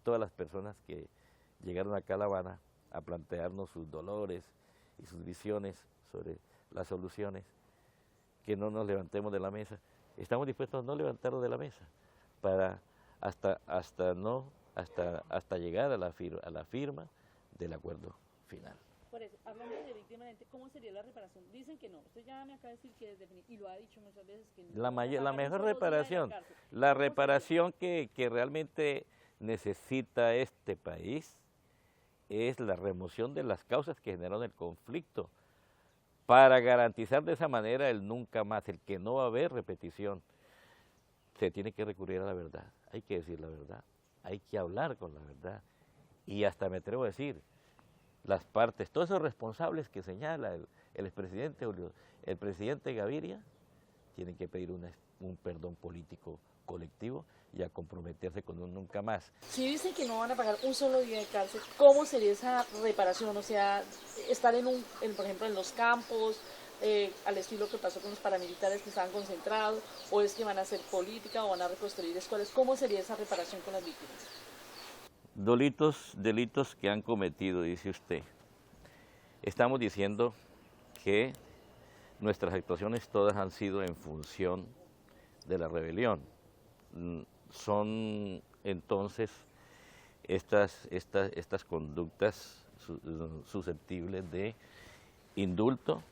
todas las personas que llegaron acá a La Habana a plantearnos sus dolores y sus visiones sobre las soluciones, que no nos levantemos de la mesa. Estamos dispuestos a no levantarnos de la mesa para hasta llegar a la firma del acuerdo final. Por eso, hablando de víctimas, ¿cómo sería la reparación? Dicen que no. Usted ya me acaba de decir que y lo ha dicho muchas veces que no. La mejor reparación, la reparación que realmente necesita este país es la remoción de las causas que generaron el conflicto para garantizar de esa manera el nunca más, el que no va a haber repetición se tiene que recurrir a la verdad, hay que decir la verdad, hay que hablar con la verdad. Y hasta me atrevo a decir, las partes, todos esos responsables que señala el expresidente el presidente Gaviria, tienen que pedir un perdón político colectivo y a comprometerse con un nunca más. Si dicen que no van a pagar un solo día de cárcel, ¿cómo sería esa reparación? O sea, estar por ejemplo, en los campos, al estilo que pasó con los paramilitares que estaban concentrados, o es que van a hacer política o van a reconstruir escuelas. ¿Cómo sería esa reparación con las víctimas? Delitos que han cometido, dice usted. Estamos diciendo que nuestras actuaciones todas han sido en función de la rebelión. Son entonces estas conductas susceptibles de indulto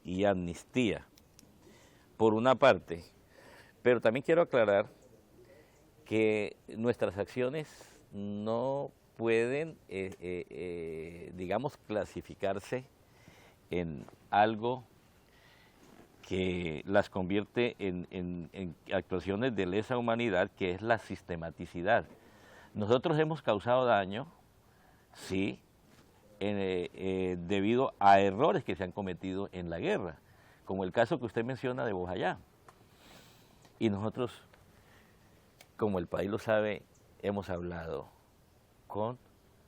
y amnistía, por una parte. Pero también quiero aclarar que nuestras acciones no pueden, digamos, clasificarse en algo que las convierte en actuaciones de lesa humanidad, que es la sistematicidad. Nosotros hemos causado daño, sí, debido a errores que se han cometido en la guerra, como el caso que usted menciona de Bojayá. Y nosotros, como el país lo sabe, hemos hablado con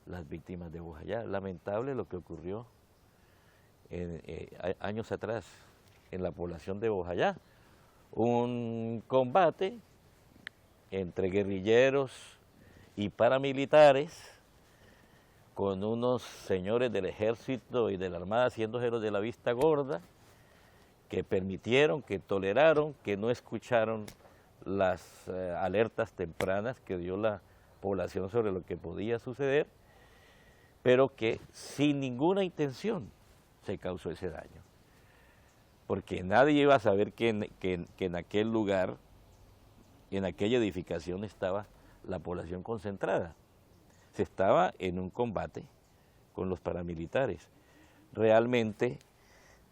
las víctimas de Bojayá. Lamentable lo que ocurrió años atrás en la población de Bojayá. Un combate entre guerrilleros y paramilitares, con unos señores del ejército y de la armada haciéndose de la vista gorda, que permitieron, que toleraron, que no escucharon las alertas tempranas que dio la población sobre lo que podía suceder, pero que sin ninguna intención se causó ese daño. Porque nadie iba a saber que en aquel lugar, en aquella edificación estaba la población concentrada. Se estaba en un combate con los paramilitares. Realmente,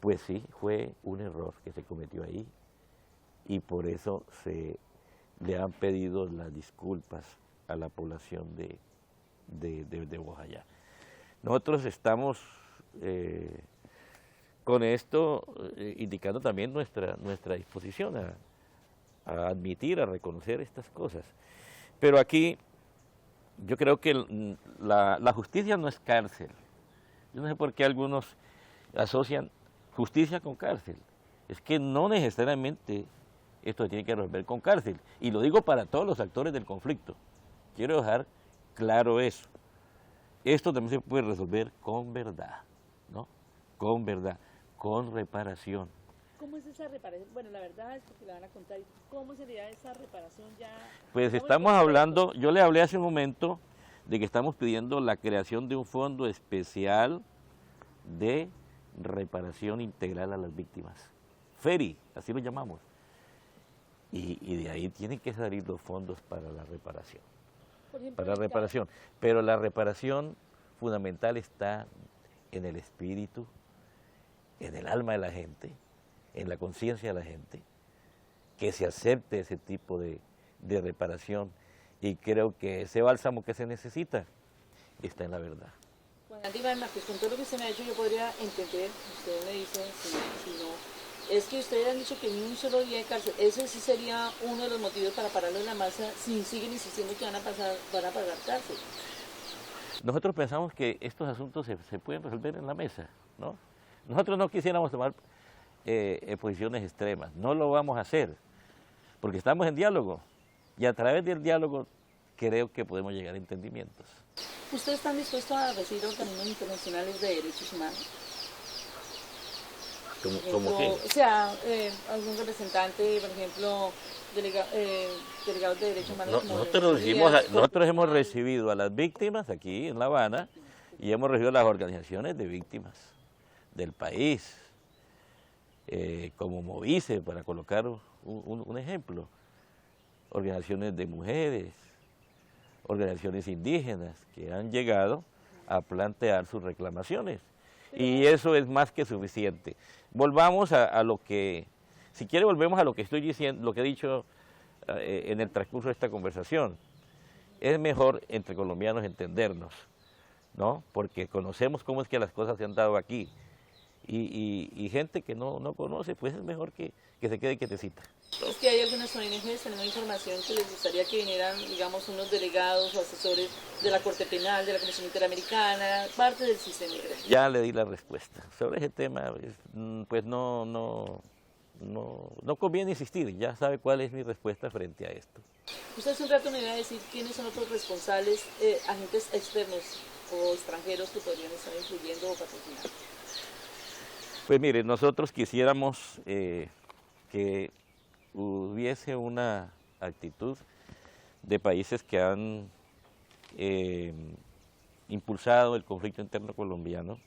pues sí, fue un error que se cometió ahí y por eso se le han pedido las disculpas a la población de Bojayá. Nosotros estamos con esto indicando también nuestra disposición a admitir, a reconocer estas cosas. Pero aquí yo creo que la justicia no es cárcel. Yo no sé por qué algunos asocian justicia con cárcel. Es que no necesariamente esto tiene que resolver con cárcel. Y lo digo para todos los actores del conflicto. Quiero dejar claro eso. Esto también se puede resolver con verdad, ¿no? Con verdad, con reparación. ¿Cómo es esa reparación? Bueno, la verdad es que le van a contar. ¿Cómo sería esa reparación ya? Pues estamos hablando, yo le hablé hace un momento de que estamos pidiendo la creación de un fondo especial de reparación integral a las víctimas. FERI, así lo llamamos. Y de ahí tienen que salir los fondos para la reparación. Por ejemplo, Para la reparación. Pero la reparación fundamental está en el espíritu, en el alma de la gente, en la conciencia de la gente, que se acepte ese tipo de reparación. Y creo que ese bálsamo que se necesita está en la verdad. Bueno, Iván Márquez, con todo lo que usted me ha dicho, yo podría entender, usted me dice, si no, es que ustedes han dicho que ni un solo día de cárcel. Ese sí sería uno de los motivos para pararlo en la masa, si siguen insistiendo que van a pagar cárcel. Nosotros pensamos que estos asuntos se pueden resolver en la mesa, ¿no? Nosotros no quisiéramos tomar posiciones extremas, no lo vamos a hacer, porque estamos en diálogo, y a través del diálogo creo que podemos llegar a entendimientos. ¿Ustedes están dispuestos a recibir organismos internacionales de derechos humanos? ¿Cómo qué? O sea, algún representante, por ejemplo, delegados de derechos humanos. Nosotros hemos recibido a las víctimas aquí en La Habana y hemos recibido a las organizaciones de víctimas del país, como Movice, para colocar un ejemplo, organizaciones de mujeres, organizaciones indígenas que han llegado a plantear sus reclamaciones. Y eso es más que suficiente. Volvamos a lo que, si quiere volvemos a lo que estoy diciendo, lo que he dicho en el transcurso de esta conversación. Es mejor entre colombianos entendernos, ¿no? Porque conocemos cómo es que las cosas se han dado aquí. Y gente que no conoce, pues es mejor que se quede quietecita. Es que hay algunas ONGs, tenemos información que les gustaría que vinieran, digamos, unos delegados o asesores de la Corte Penal, de la Comisión Interamericana, parte del sistema migratorio. Ya le di la respuesta. Sobre ese tema, pues no conviene insistir, ya sabe cuál es mi respuesta frente a esto. Usted hace un rato me iba a decir quiénes son otros responsables, agentes externos o extranjeros que podrían estar influyendo o patrocinando. Pues mire, nosotros quisiéramos que hubiese una actitud de países que han impulsado el conflicto interno colombiano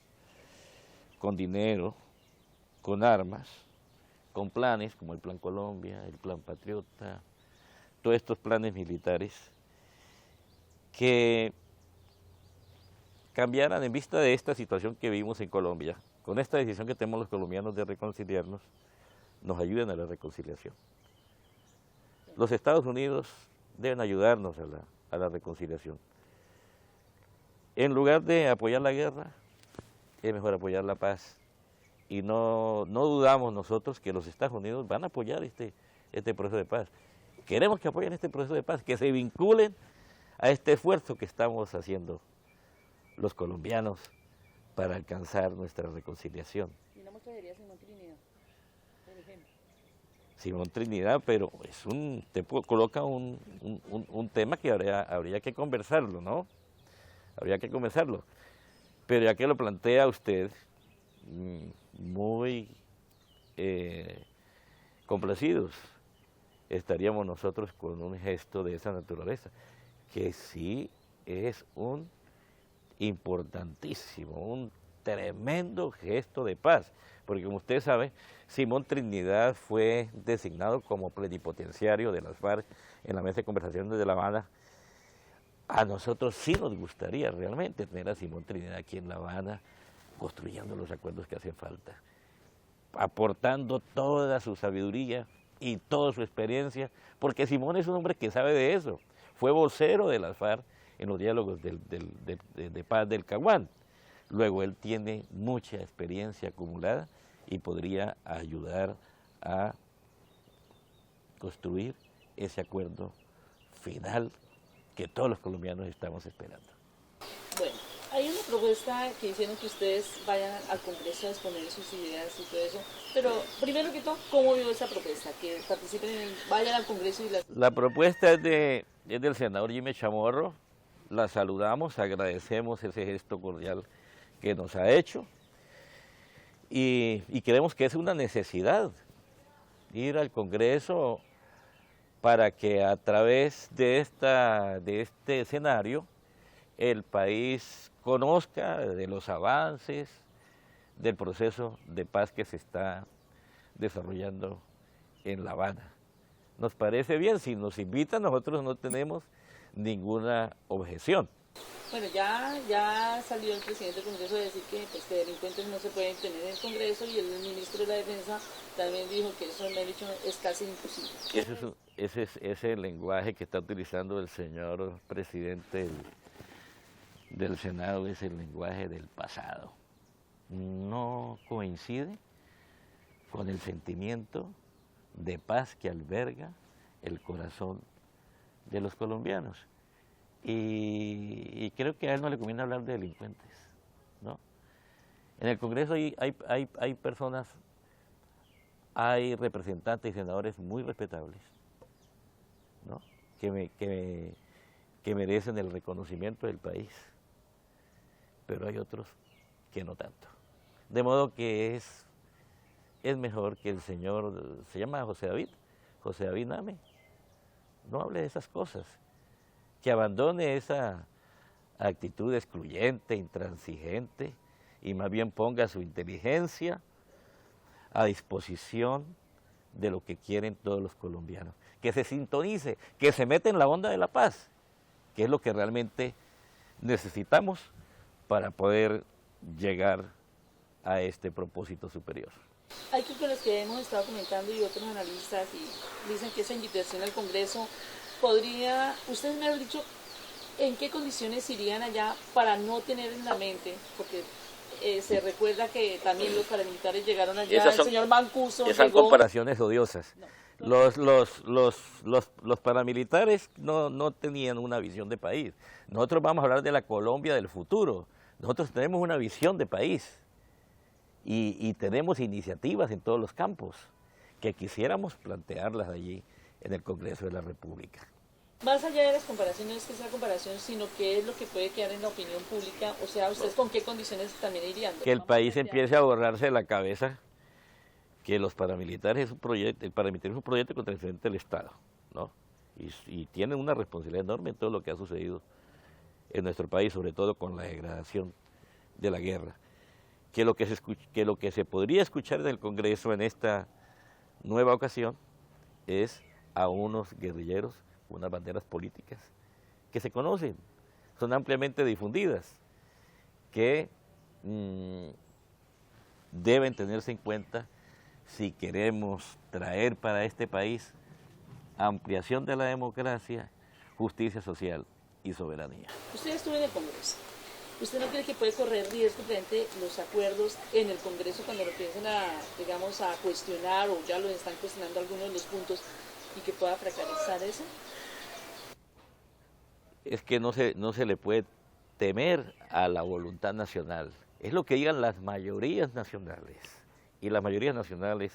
con dinero, con armas, con planes como el Plan Colombia, el Plan Patriota, todos estos planes militares que cambiaran en vista de esta situación que vivimos en Colombia, con esta decisión que tenemos los colombianos de reconciliarnos, nos ayuden a la reconciliación. Los Estados Unidos deben ayudarnos a la reconciliación. En lugar de apoyar la guerra, es mejor apoyar la paz. Y no dudamos nosotros que los Estados Unidos van a apoyar este proceso de paz. Queremos que apoyen este proceso de paz, que se vinculen a este esfuerzo que estamos haciendo los colombianos para alcanzar nuestra reconciliación. ¿Y una muestra sería Simón Trinidad, por ejemplo? Simón Trinidad, pero te coloca un tema que habría que conversarlo, ¿no? Habría que conversarlo. Pero ya que lo plantea usted, muy complacidos estaríamos nosotros con un gesto de esa naturaleza, que sí es un importantísimo, un tremendo gesto de paz, porque como usted sabe, Simón Trinidad fue designado como plenipotenciario de las FARC en la mesa de conversaciones de La Habana. A nosotros sí nos gustaría realmente tener a Simón Trinidad aquí en La Habana, construyendo los acuerdos que hacen falta, aportando toda su sabiduría y toda su experiencia, porque Simón es un hombre que sabe de eso, fue vocero de las FARC en los diálogos de paz del Caguán. Luego él tiene mucha experiencia acumulada y podría ayudar a construir ese acuerdo final que todos los colombianos estamos esperando. Bueno, hay una propuesta que hicieron que ustedes vayan al Congreso a exponer sus ideas y todo eso, pero primero que todo, ¿cómo vio esa propuesta? Que participen, vayan al Congreso y La propuesta es del senador Jimmy Chamorro, la saludamos, agradecemos ese gesto cordial que nos ha hecho y creemos que es una necesidad ir al Congreso para que a través de este escenario el país conozca de los avances del proceso de paz que se está desarrollando en La Habana. Nos parece bien, si nos invitan nosotros no tenemos ninguna objeción. Bueno, ya salió el presidente del Congreso a decir que delincuentes no se pueden tener en el Congreso y el ministro de la Defensa también dijo que eso me ha dicho es casi imposible. Ese es el lenguaje que está utilizando el señor presidente del Senado, es el lenguaje del pasado. No coincide con el sentimiento de paz que alberga el corazón de los colombianos. Y creo que a él no le conviene hablar de delincuentes, ¿no? En el Congreso hay personas, hay representantes y senadores muy respetables, ¿no? que merecen el reconocimiento del país, pero hay otros que no tanto. De modo que es mejor que el señor, se llama José David Name, no hable de esas cosas, que abandone esa actitud excluyente, intransigente, y más bien ponga su inteligencia a disposición de lo que quieren todos los colombianos. Que se sintonice, que se meta en la onda de la paz, que es lo que realmente necesitamos para poder llegar a este propósito superior. Hay que con los que hemos estado comentando y otros analistas y dicen que esa invitación al Congreso podría, ustedes me han dicho en qué condiciones irían allá para no tener en la mente, porque se recuerda que también los paramilitares llegaron allá, el señor Mancuso esas llegó. comparaciones odiosas. No. Los paramilitares no tenían una visión de país. Nosotros vamos a hablar de la Colombia del futuro. Nosotros tenemos una visión de país y tenemos iniciativas en todos los campos que quisiéramos plantearlas allí en el Congreso de la República. Más allá de las comparaciones, no es que sea comparación, sino que es lo que puede quedar en la opinión pública. O sea, ¿ustedes con qué condiciones también irían? Que el país empiece a borrarse de la cabeza que los paramilitares es un proyecto, el paramilitar es un proyecto contra el frente del Estado, ¿no? Y tienen una responsabilidad enorme en todo lo que ha sucedido en nuestro país, sobre todo con la degradación de la guerra. Que lo que se podría escuchar en el Congreso en esta nueva ocasión es a unos guerrilleros, unas banderas políticas que se conocen, son ampliamente difundidas, que deben tenerse en cuenta si queremos traer para este país ampliación de la democracia, justicia social y soberanía. Usted estuvo en el Congreso. ¿Usted no cree que puede correr riesgo frente a los acuerdos en el Congreso cuando lo empiecen a, digamos, a cuestionar o ya lo están cuestionando algunos de los puntos y que pueda fracasar eso? Es que no se le puede temer a la voluntad nacional. Es lo que digan las mayorías nacionales. Y las mayorías nacionales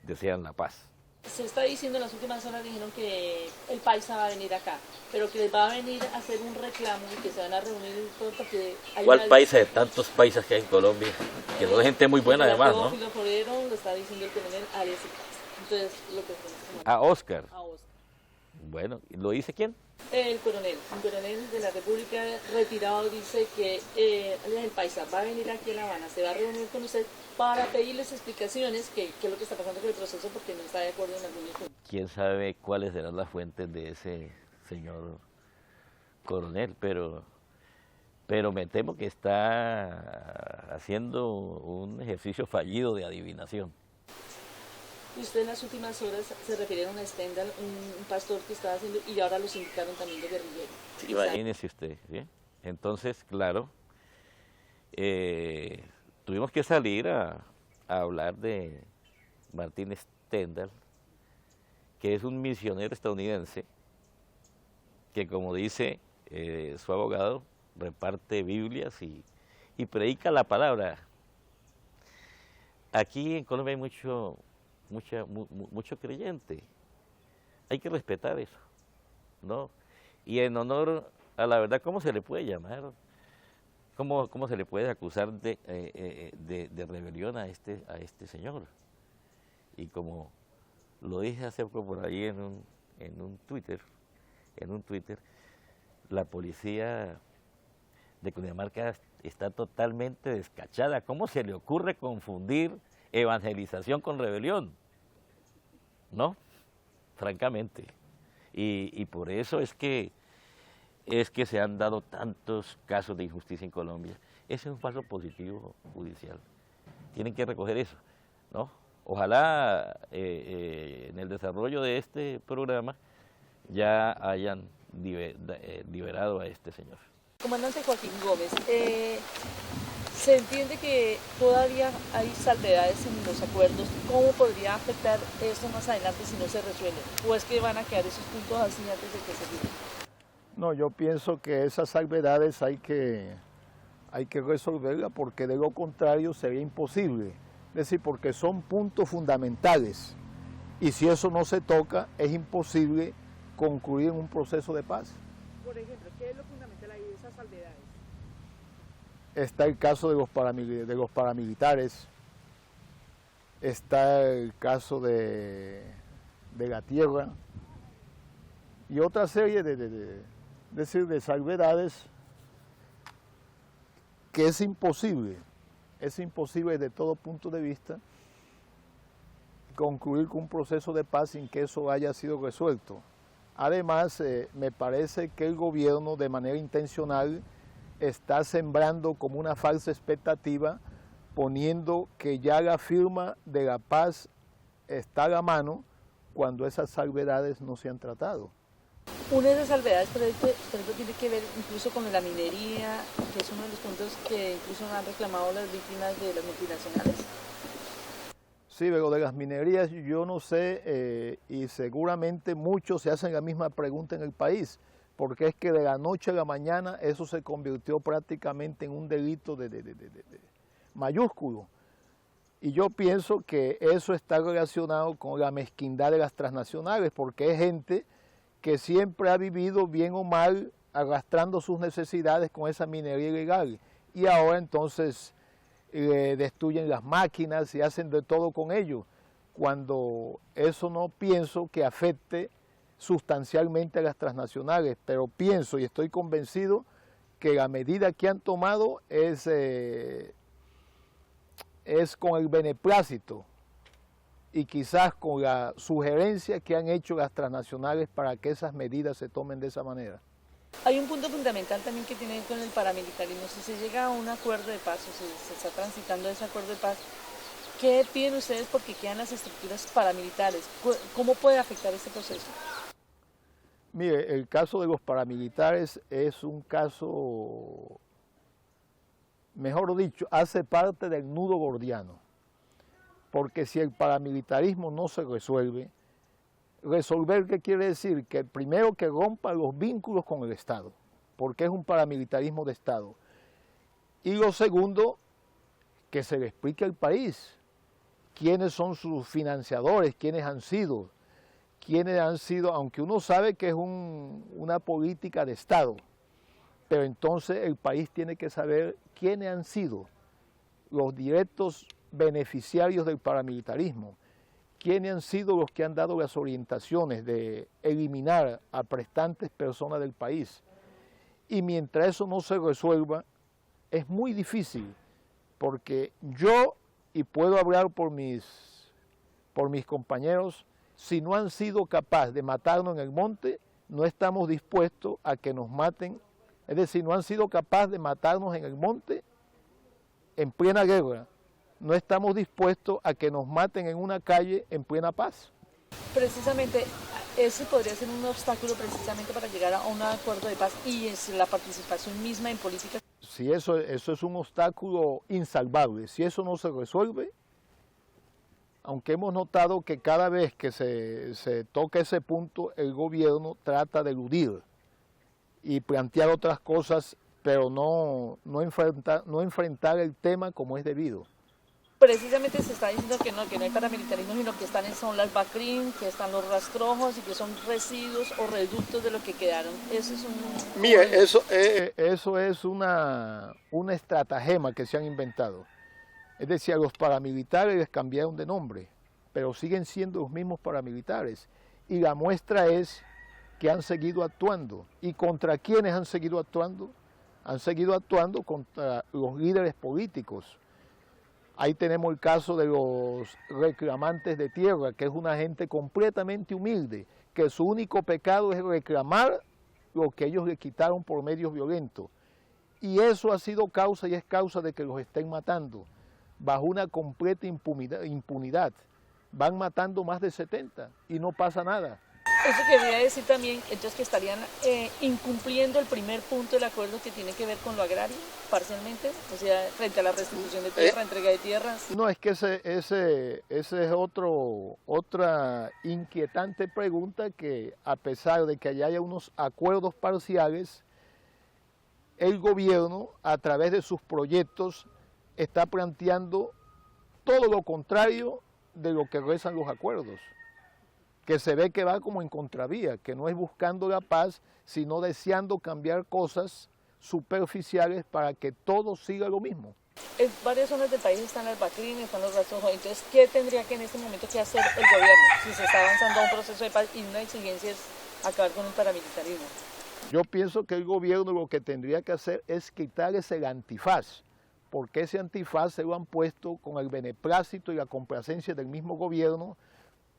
desean la paz. Se está diciendo en las últimas horas, dijeron que el paisa va a venir acá, pero que les va a venir a hacer un reclamo y que se van a reunir todo porque... ¿Cuál paisa de tantos paisas que hay en Colombia? Que no es gente muy buena además, ¿no? Teófilo Forero, lo está diciendo el coronel Arias. Entonces, lo que a Oscar. A Oscar. Bueno, ¿lo dice quién? El coronel de la República retirado dice que el paisa va a venir aquí a La Habana, se va a reunir con usted para pedirles explicaciones qué es lo que está pasando con el proceso porque no está de acuerdo en algunos puntos. ¿Quién sabe cuáles serán las fuentes de ese señor coronel? Pero me temo que está haciendo un ejercicio fallido de adivinación. Usted en las últimas horas se refirieron a Stendhal, un pastor que estaba haciendo, y ahora los indicaron también de guerrillero. Imagínese usted, ¿bien? Entonces, claro, tuvimos que salir a hablar de Martin Stendhal, que es un misionero estadounidense, que como dice su abogado, reparte Biblias y predica la palabra. Aquí en Colombia hay mucho creyente. Hay que respetar eso, ¿no? Y en honor a la verdad, ¿cómo se le puede llamar? ¿Cómo se le puede acusar de rebelión a este señor? Y como lo dije hace poco por ahí en un Twitter, la policía de Cundinamarca está totalmente descachada. ¿Cómo se le ocurre confundir evangelización con rebelión? ¿No? Francamente. Y por eso es que se han dado tantos casos de injusticia en Colombia. Ese es un paso positivo judicial. Tienen que recoger eso, ¿no? Ojalá en el desarrollo de este programa ya hayan liberado a este señor. Comandante Joaquín Gómez, se entiende que todavía hay salvedades en los acuerdos. ¿Cómo podría afectar esto más adelante si no se resuelve? ¿O es que van a quedar esos puntos así antes de que se firme? No, yo pienso que esas salvedades hay que resolverlas porque de lo contrario sería imposible. Es decir, porque son puntos fundamentales y si eso no se toca es imposible concluir en un proceso de paz. Por ejemplo, ¿qué es lo fundamental ahí de esas salvedades? Está el caso de los paramilitares, está el caso de la tierra y otra serie de salvedades que es imposible de todo punto de vista concluir con un proceso de paz sin que eso haya sido resuelto. Además, me parece que el gobierno de manera intencional está sembrando como una falsa expectativa poniendo que ya la firma de la paz está a la mano cuando esas salvedades no se han tratado. Una de esas salvedades, por ejemplo, tiene que ver incluso con la minería, que es uno de los puntos que incluso han reclamado las víctimas de las multinacionales. Sí, pero de las minerías yo no sé, y seguramente muchos se hacen la misma pregunta en el país, porque es que de la noche a la mañana eso se convirtió prácticamente en un delito mayúsculo. Y yo pienso que eso está relacionado con la mezquindad de las transnacionales, porque es gente que siempre ha vivido bien o mal arrastrando sus necesidades con esa minería ilegal. Y ahora entonces destruyen las máquinas y hacen de todo con ello, cuando eso no pienso que afecte sustancialmente a las transnacionales, pero pienso y estoy convencido que la medida que han tomado es con el beneplácito y quizás con la sugerencia que han hecho las transnacionales para que esas medidas se tomen de esa manera. Hay un punto fundamental también que tiene que ver con el paramilitarismo. Si se llega a un acuerdo de paz o si se está transitando ese acuerdo de paz, ¿qué piden ustedes porque quedan las estructuras paramilitares? ¿Cómo puede afectar este proceso? Mire, el caso de los paramilitares es un caso, mejor dicho, hace parte del nudo gordiano. Porque si el paramilitarismo no se resuelve, resolver, ¿qué quiere decir? Que primero que rompa los vínculos con el Estado, porque es un paramilitarismo de Estado. Y lo segundo, que se le explique al país quiénes son sus financiadores, quiénes han sido, aunque uno sabe que es una política de Estado, pero entonces el país tiene que saber quiénes han sido los directos beneficiarios del paramilitarismo, quiénes han sido los que han dado las orientaciones de eliminar a prestantes personas del país. Y mientras eso no se resuelva, es muy difícil, porque yo, y puedo hablar por mis compañeros, si no han sido capaces de matarnos en el monte, no estamos dispuestos a que nos maten. Es decir, no han sido capaces de matarnos en el monte en plena guerra. No estamos dispuestos a que nos maten en una calle en plena paz. Precisamente, ese podría ser un obstáculo precisamente para llegar a un acuerdo de paz y es la participación misma en política. Si eso es un obstáculo insalvable, si eso no se resuelve, aunque hemos notado que cada vez que se toca ese punto, el gobierno trata de eludir y plantear otras cosas, pero no enfrentar el tema como es debido. Precisamente se está diciendo que no hay paramilitarismo, sino que son las BACRIM, que están los rastrojos y que son residuos o reductos de lo que quedaron. Eso es un... Mire, eso es una estratagema que se han inventado. Es decir, a los paramilitares les cambiaron de nombre, pero siguen siendo los mismos paramilitares. Y la muestra es que han seguido actuando. ¿Y contra quiénes han seguido actuando? Han seguido actuando contra los líderes políticos. Ahí tenemos el caso de los reclamantes de tierra, que es una gente completamente humilde, que su único pecado es reclamar lo que ellos le quitaron por medios violentos. Y eso ha sido causa y es causa de que los estén matando, bajo una completa impunidad. Van matando más de 70 y no pasa nada. Eso quería decir también, entonces, que estarían incumpliendo el primer punto del acuerdo que tiene que ver con lo agrario, parcialmente, o sea, frente a la restitución de tierra, entrega de tierras. No, es que ese es otra inquietante pregunta, que a pesar de que allá haya unos acuerdos parciales, el gobierno, a través de sus proyectos, está planteando todo lo contrario de lo que rezan los acuerdos, que se ve que va como en contravía, que no es buscando la paz, sino deseando cambiar cosas superficiales para que todo siga lo mismo. En varias zonas del país están las BACRIM, están los rastrojos. Entonces, ¿qué tendría que en este momento que hacer el gobierno si se está avanzando a un proceso de paz y una exigencia es acabar con el paramilitarismo? Yo pienso que el gobierno lo que tendría que hacer es quitarles el antifaz, porque ese antifaz se lo han puesto con el beneplácito y la complacencia del mismo gobierno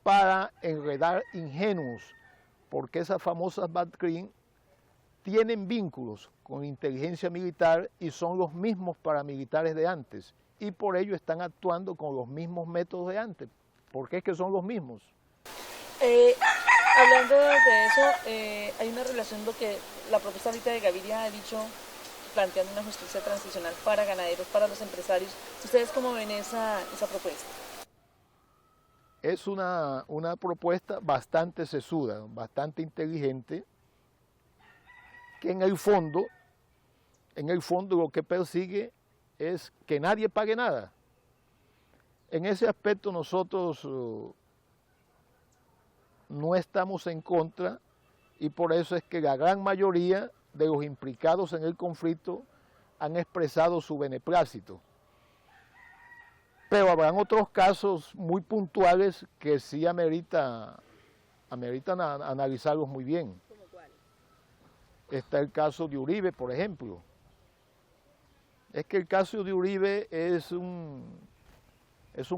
para enredar ingenuos, porque esas famosas BACRIM tienen vínculos con inteligencia militar y son los mismos paramilitares de antes. y por ello están actuando con los mismos métodos de antes, porque es que son los mismos. Hablando de eso, hay una relación lo que la propuesta ahorita de Gaviria ha dicho, planteando una justicia transicional para ganaderos, para los empresarios. ¿Ustedes cómo ven esa propuesta? Es una propuesta bastante sesuda, bastante inteligente, que en el fondo lo que persigue es que nadie pague nada. En ese aspecto nosotros no estamos en contra, y por eso es que la gran mayoría de los implicados en el conflicto han expresado su beneplácito. Pero habrán otros casos muy puntuales que sí ameritan analizarlos muy bien. ¿Cómo cuál? Está el caso de Uribe, por ejemplo. Es que el caso de Uribe es un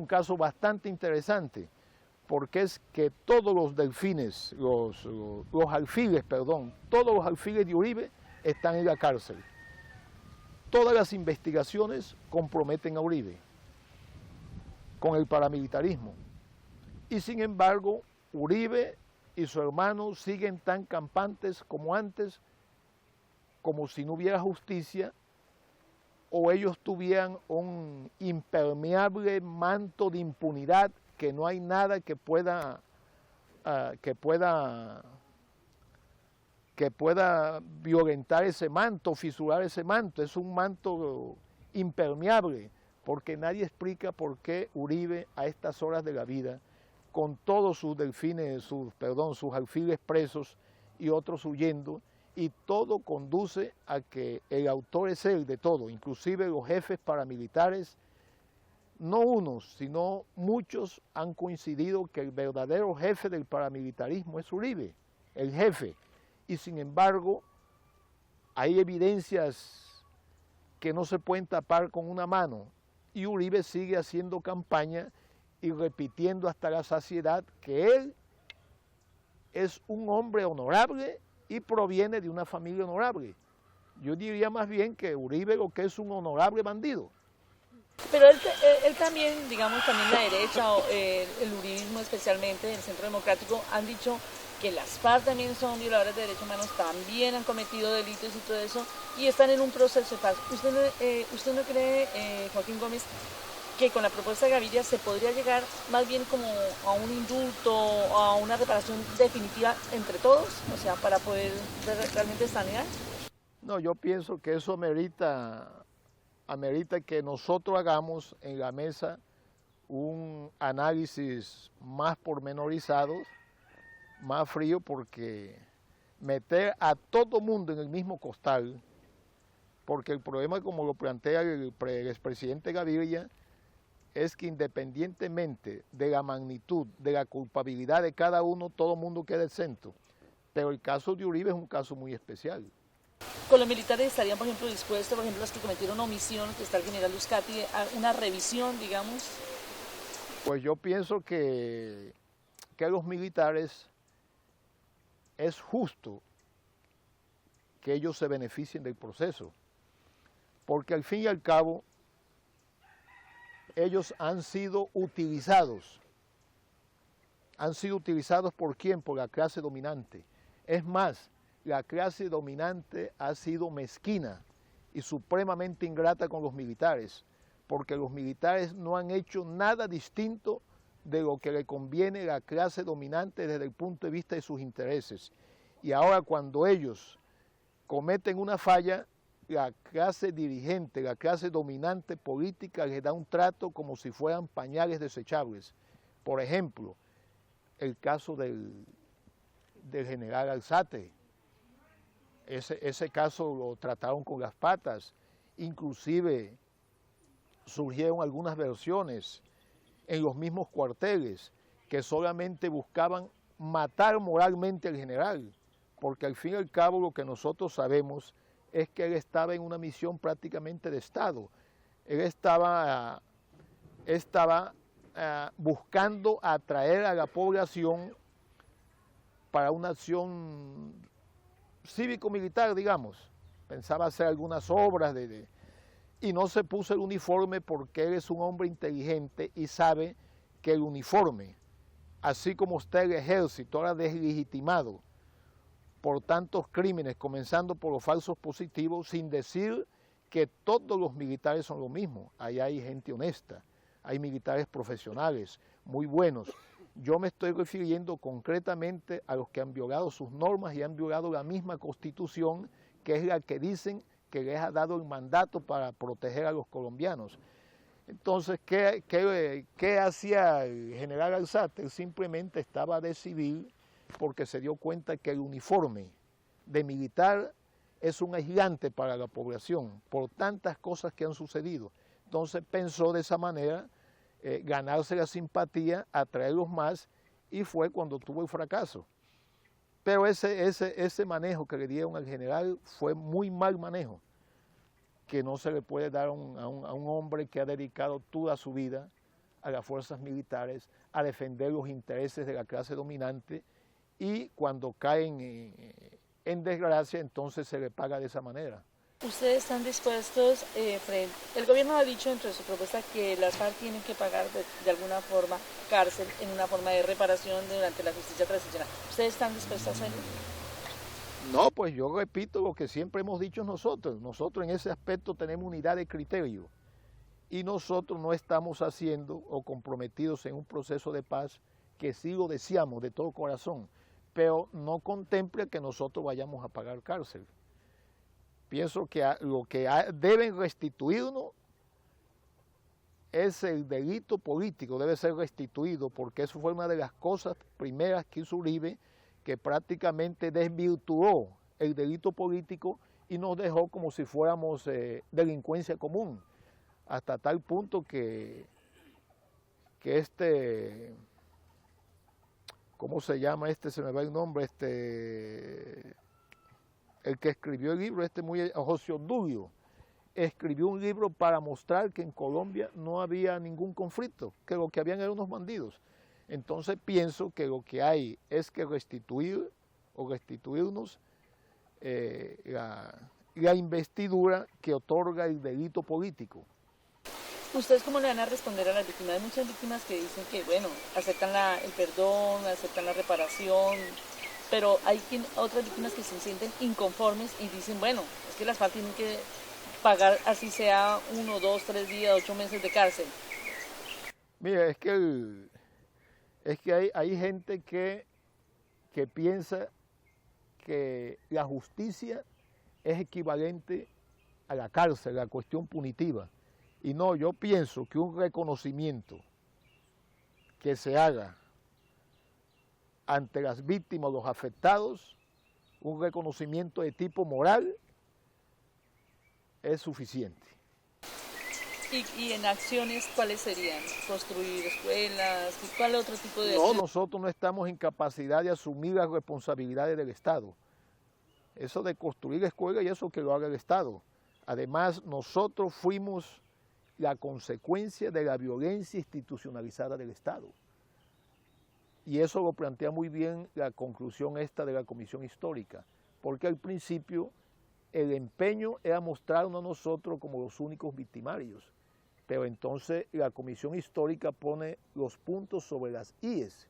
caso bastante interesante, porque es que todos los delfines, todos los alfiles de Uribe están en la cárcel. Todas las investigaciones comprometen a Uribe con el paramilitarismo. Y sin embargo, Uribe y su hermano siguen tan campantes como antes, como si no hubiera justicia, o ellos tuvieran un impermeable manto de impunidad, que no hay nada que pueda violentar ese manto, fisurar ese manto. Es un manto impermeable, porque nadie explica por qué Uribe a estas horas de la vida, con todos sus delfines, sus alfiles presos y otros huyendo, y todo conduce a que el autor es él de todo, inclusive los jefes paramilitares, no unos, sino muchos han coincidido que el verdadero jefe del paramilitarismo es Uribe, el jefe, y sin embargo hay evidencias que no se pueden tapar con una mano, y Uribe sigue haciendo campaña y repitiendo hasta la saciedad que él es un hombre honorable y proviene de una familia honorable. Yo diría más bien que Uribe lo que es un honorable bandido. Pero él también, digamos, también la derecha, o el uribismo especialmente, el Centro Democrático, han dicho que las FARC también son violadores de derechos humanos, también han cometido delitos y todo eso, y están en un proceso de paz. ¿Usted no cree, Joaquín Gómez, que con la propuesta de Gaviria se podría llegar más bien como a un indulto, a una reparación definitiva entre todos, o sea, para poder realmente sanear? No, yo pienso que eso amerita que nosotros hagamos en la mesa un análisis más pormenorizado, más frío, porque meter a todo mundo en el mismo costal, porque el problema, como lo plantea el expresidente Gaviria, es que independientemente de la magnitud, de la culpabilidad de cada uno, todo el mundo queda exento. Pero el caso de Uribe es un caso muy especial. ¿Con los militares estarían, por ejemplo, dispuestos, por ejemplo, los que cometieron omisión, que está el general Luzcati, a una revisión, digamos? Pues yo pienso que a los militares es justo que ellos se beneficien del proceso, porque al fin y al cabo ellos han sido utilizados. ¿Han sido utilizados por quién? Por la clase dominante. Es más, la clase dominante ha sido mezquina y supremamente ingrata con los militares, porque los militares no han hecho nada distinto de lo que le conviene a la clase dominante desde el punto de vista de sus intereses. Y ahora, cuando ellos cometen una falla, la clase dirigente, la clase dominante política les da un trato como si fueran pañales desechables. Por ejemplo, el caso del general Alzate. Ese caso lo trataron con las patas, inclusive surgieron algunas versiones en los mismos cuarteles que solamente buscaban matar moralmente al general, porque al fin y al cabo lo que nosotros sabemos es que él estaba en una misión prácticamente de Estado. Él estaba buscando atraer a la población para una acción cívico-militar, digamos. Pensaba hacer algunas obras y no se puso el uniforme porque él es un hombre inteligente y sabe que el uniforme, así como está el ejército ahora deslegitimado por tantos crímenes, comenzando por los falsos positivos, sin decir que todos los militares son lo mismo. Ahí hay gente honesta, hay militares profesionales, muy buenos. Yo me estoy refiriendo concretamente a los que han violado sus normas y han violado la misma Constitución, que es la que dicen que les ha dado el mandato para proteger a los colombianos. Entonces, ¿qué hacía el general Alzate? Él simplemente estaba de civil porque se dio cuenta que el uniforme de militar es un aislante para la población por tantas cosas que han sucedido. Entonces pensó de esa manera ganarse la simpatía, atraerlos más, y fue cuando tuvo el fracaso. Pero ese manejo que le dieron al general fue muy mal manejo, que no se le puede dar a un hombre que ha dedicado toda su vida a las fuerzas militares, a defender los intereses de la clase dominante, y cuando caen en desgracia, entonces se le paga de esa manera. ¿Ustedes están dispuestos, el gobierno ha dicho dentro de su propuesta que las FARC tienen que pagar de alguna forma cárcel en una forma de reparación durante la justicia transicional? ¿Ustedes están dispuestos a hacerlo? No, pues yo repito lo que siempre hemos dicho nosotros. Nosotros en ese aspecto tenemos unidad de criterio y nosotros no estamos haciendo o comprometidos en un proceso de paz, que sí lo deseamos de todo corazón, pero no contempla que nosotros vayamos a pagar cárcel. Pienso que lo que deben restituirnos es el delito político, debe ser restituido, porque eso fue una de las cosas primeras que hizo Uribe, que prácticamente desvirtuó el delito político y nos dejó como si fuéramos delincuencia común, hasta tal punto que ¿cómo se llama se me va el nombre, el que escribió el libro, José Obdulio, escribió un libro para mostrar que en Colombia no había ningún conflicto, que lo que habían eran unos bandidos. Entonces pienso que lo que hay es que restituirnos la investidura que otorga el delito político. ¿Ustedes cómo le van a responder a las víctimas? Hay muchas víctimas que dicen que, bueno, aceptan el perdón, aceptan la reparación, pero hay otras víctimas que se sienten inconformes y dicen, bueno, es que las FARC tienen que pagar así sea 1, 2, 3 días, 8 meses de cárcel. Mira, es que hay gente que piensa que la justicia es equivalente a la cárcel, a la cuestión punitiva. Y no, yo pienso que un reconocimiento que se haga ante las víctimas, los afectados, un reconocimiento de tipo moral, es suficiente. ¿Y en acciones cuáles serían? ¿Construir escuelas? ¿Cuál otro tipo de...? No, nosotros no estamos en capacidad de asumir las responsabilidades del Estado. Eso de construir escuelas y eso que lo haga el Estado. Además, nosotros fuimos la consecuencia de la violencia institucionalizada del Estado. Y eso lo plantea muy bien la conclusión de la Comisión Histórica, porque al principio el empeño era mostrarnos a nosotros como los únicos victimarios, pero entonces la Comisión Histórica pone los puntos sobre las íes,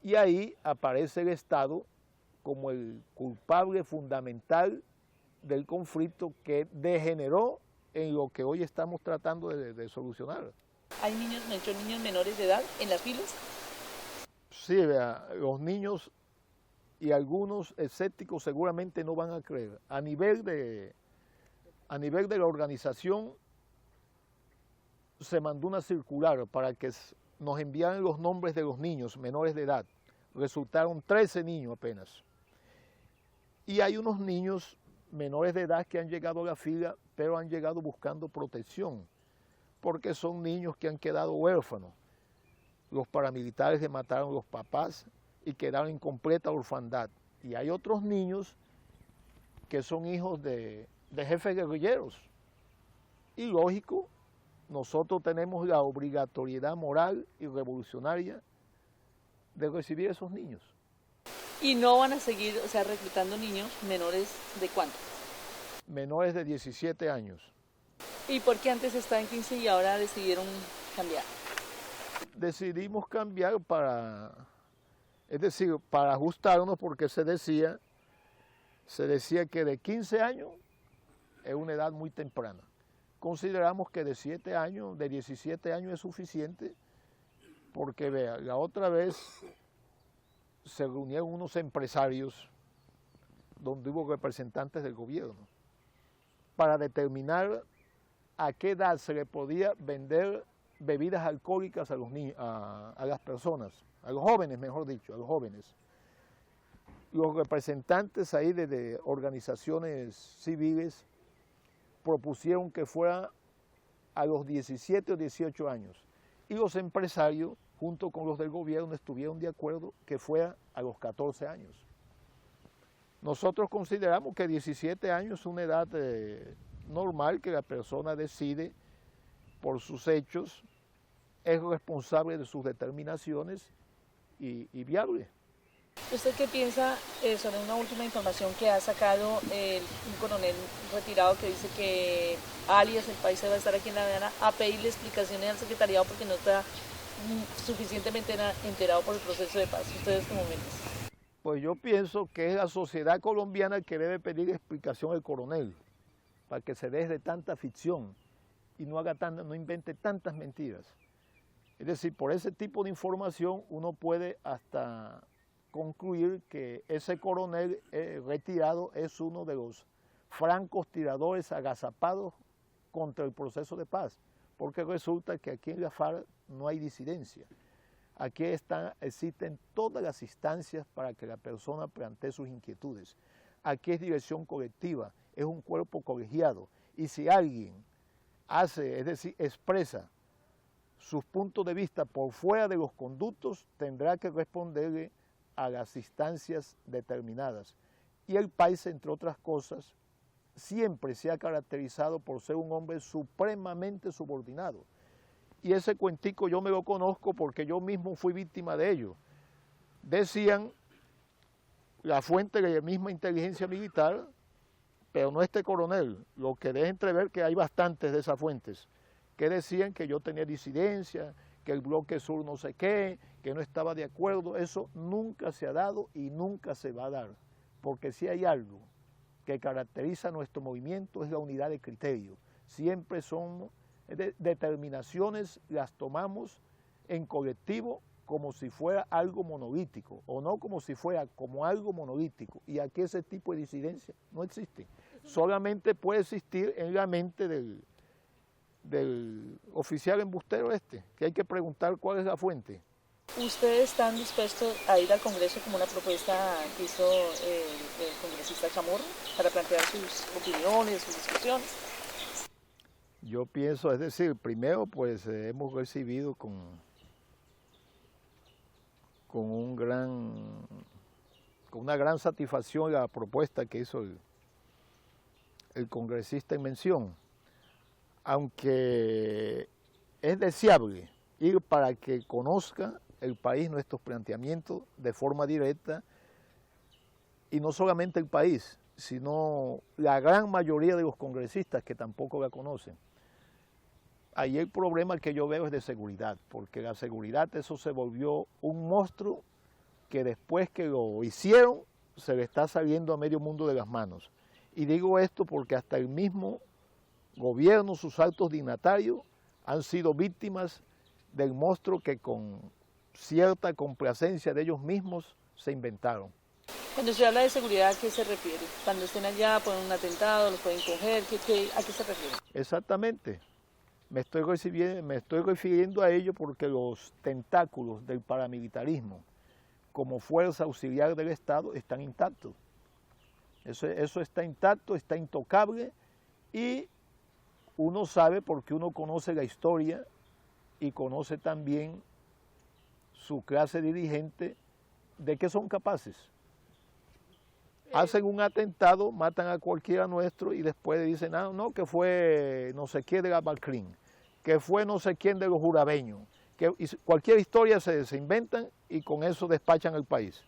y ahí aparece el Estado como el culpable fundamental del conflicto que degeneró en lo que hoy estamos tratando de solucionar. ¿Hay niños menores de edad en las filas? Sí, vea, los niños y algunos escépticos seguramente no van a creer. A nivel de la organización se mandó una circular para que nos enviaran los nombres de los niños menores de edad. Resultaron 13 niños apenas. Y hay unos niños menores de edad que han llegado a la fila, pero han llegado buscando protección, porque son niños que han quedado huérfanos. Los paramilitares le mataron a los papás y quedaron en completa orfandad. Y hay otros niños que son hijos de jefes guerrilleros. Y lógico, nosotros tenemos la obligatoriedad moral y revolucionaria de recibir a esos niños. ¿Y no van a seguir, reclutando niños menores de cuánto? Menores de 17 años. ¿Y por qué antes estaba en 15 y ahora decidieron cambiar? Decidimos cambiar es decir, para ajustarnos porque se decía que de 15 años es una edad muy temprana. Consideramos que de 7 años, de 17 años es suficiente porque vea, la otra vez se reunieron unos empresarios donde hubo representantes del gobierno para determinar a qué edad se le podía vender bebidas alcohólicas a los niños, a las personas, a los jóvenes, mejor dicho, a los jóvenes. Los representantes ahí de organizaciones civiles propusieron que fuera a los 17 o 18 años y los empresarios, junto con los del gobierno, estuvieron de acuerdo que fuera a los 14 años. Nosotros consideramos que 17 años es una edad normal que la persona decide por sus hechos, es responsable de sus determinaciones y viable. ¿Usted qué piensa sobre una última información que ha sacado un coronel retirado que dice que alias el país va a estar aquí en La Habana a pedirle explicaciones al secretariado porque no está suficientemente enterado por el proceso de paz? ¿Ustedes cómo ven eso? Pues yo pienso que es la sociedad colombiana que debe pedir explicación al coronel para que se deje de tanta ficción y no invente tantas mentiras. Es decir, por ese tipo de información uno puede hasta concluir que ese coronel retirado es uno de los francos tiradores agazapados contra el proceso de paz, porque resulta que aquí en la FARC no hay disidencia. Aquí existen todas las instancias para que la persona plantee sus inquietudes. Aquí es dirección colectiva, es un cuerpo colegiado, y si alguien es decir, expresa sus puntos de vista por fuera de los conductos, tendrá que responderle a las instancias determinadas. Y el país, entre otras cosas, siempre se ha caracterizado por ser un hombre supremamente subordinado. Y ese cuentico yo me lo conozco porque yo mismo fui víctima de ello. Decían la fuente de la misma inteligencia militar, pero no este coronel, lo que deja entrever que hay bastantes de esas fuentes, que decían que yo tenía disidencia, que el bloque sur no sé qué, que no estaba de acuerdo. Eso nunca se ha dado y nunca se va a dar, porque si hay algo que caracteriza nuestro movimiento es la unidad de criterio. Siempre son determinaciones, las tomamos en colectivo como si fuera algo monolítico, o no como si fuera como algo monolítico. Y aquí ese tipo de disidencia no existe. Solamente puede existir en la mente del oficial embustero que hay que preguntar cuál es la fuente. ¿Ustedes están dispuestos a ir al Congreso como una propuesta que hizo el congresista Chamorro para plantear sus opiniones, sus discusiones? Yo pienso, es decir, primero pues hemos recibido con una gran satisfacción la propuesta que hizo el congresista en mención, aunque es deseable ir para que conozca el país nuestros planteamientos de forma directa, y no solamente el país, sino la gran mayoría de los congresistas que tampoco la conocen. Ahí el problema que yo veo es de seguridad, porque la seguridad, eso se volvió un monstruo que después que lo hicieron se le está saliendo a medio mundo de las manos. Y digo esto porque hasta el mismo gobierno, sus altos dignatarios, han sido víctimas del monstruo que con cierta complacencia de ellos mismos se inventaron. Cuando se habla de seguridad, ¿a qué se refiere? Cuando estén allá, ponen un atentado, los pueden coger, ¿a qué se refiere? Exactamente. Me estoy refiriendo a ello porque los tentáculos del paramilitarismo como fuerza auxiliar del Estado están intactos. Eso está intacto, está intocable, y uno sabe porque uno conoce la historia y conoce también su clase dirigente de qué son capaces. Hacen un atentado, matan a cualquiera nuestro y después dicen, no, que fue no sé quién de la Balcrín, que fue no sé quién de los jurabeños, y cualquier historia se inventan y con eso despachan el país.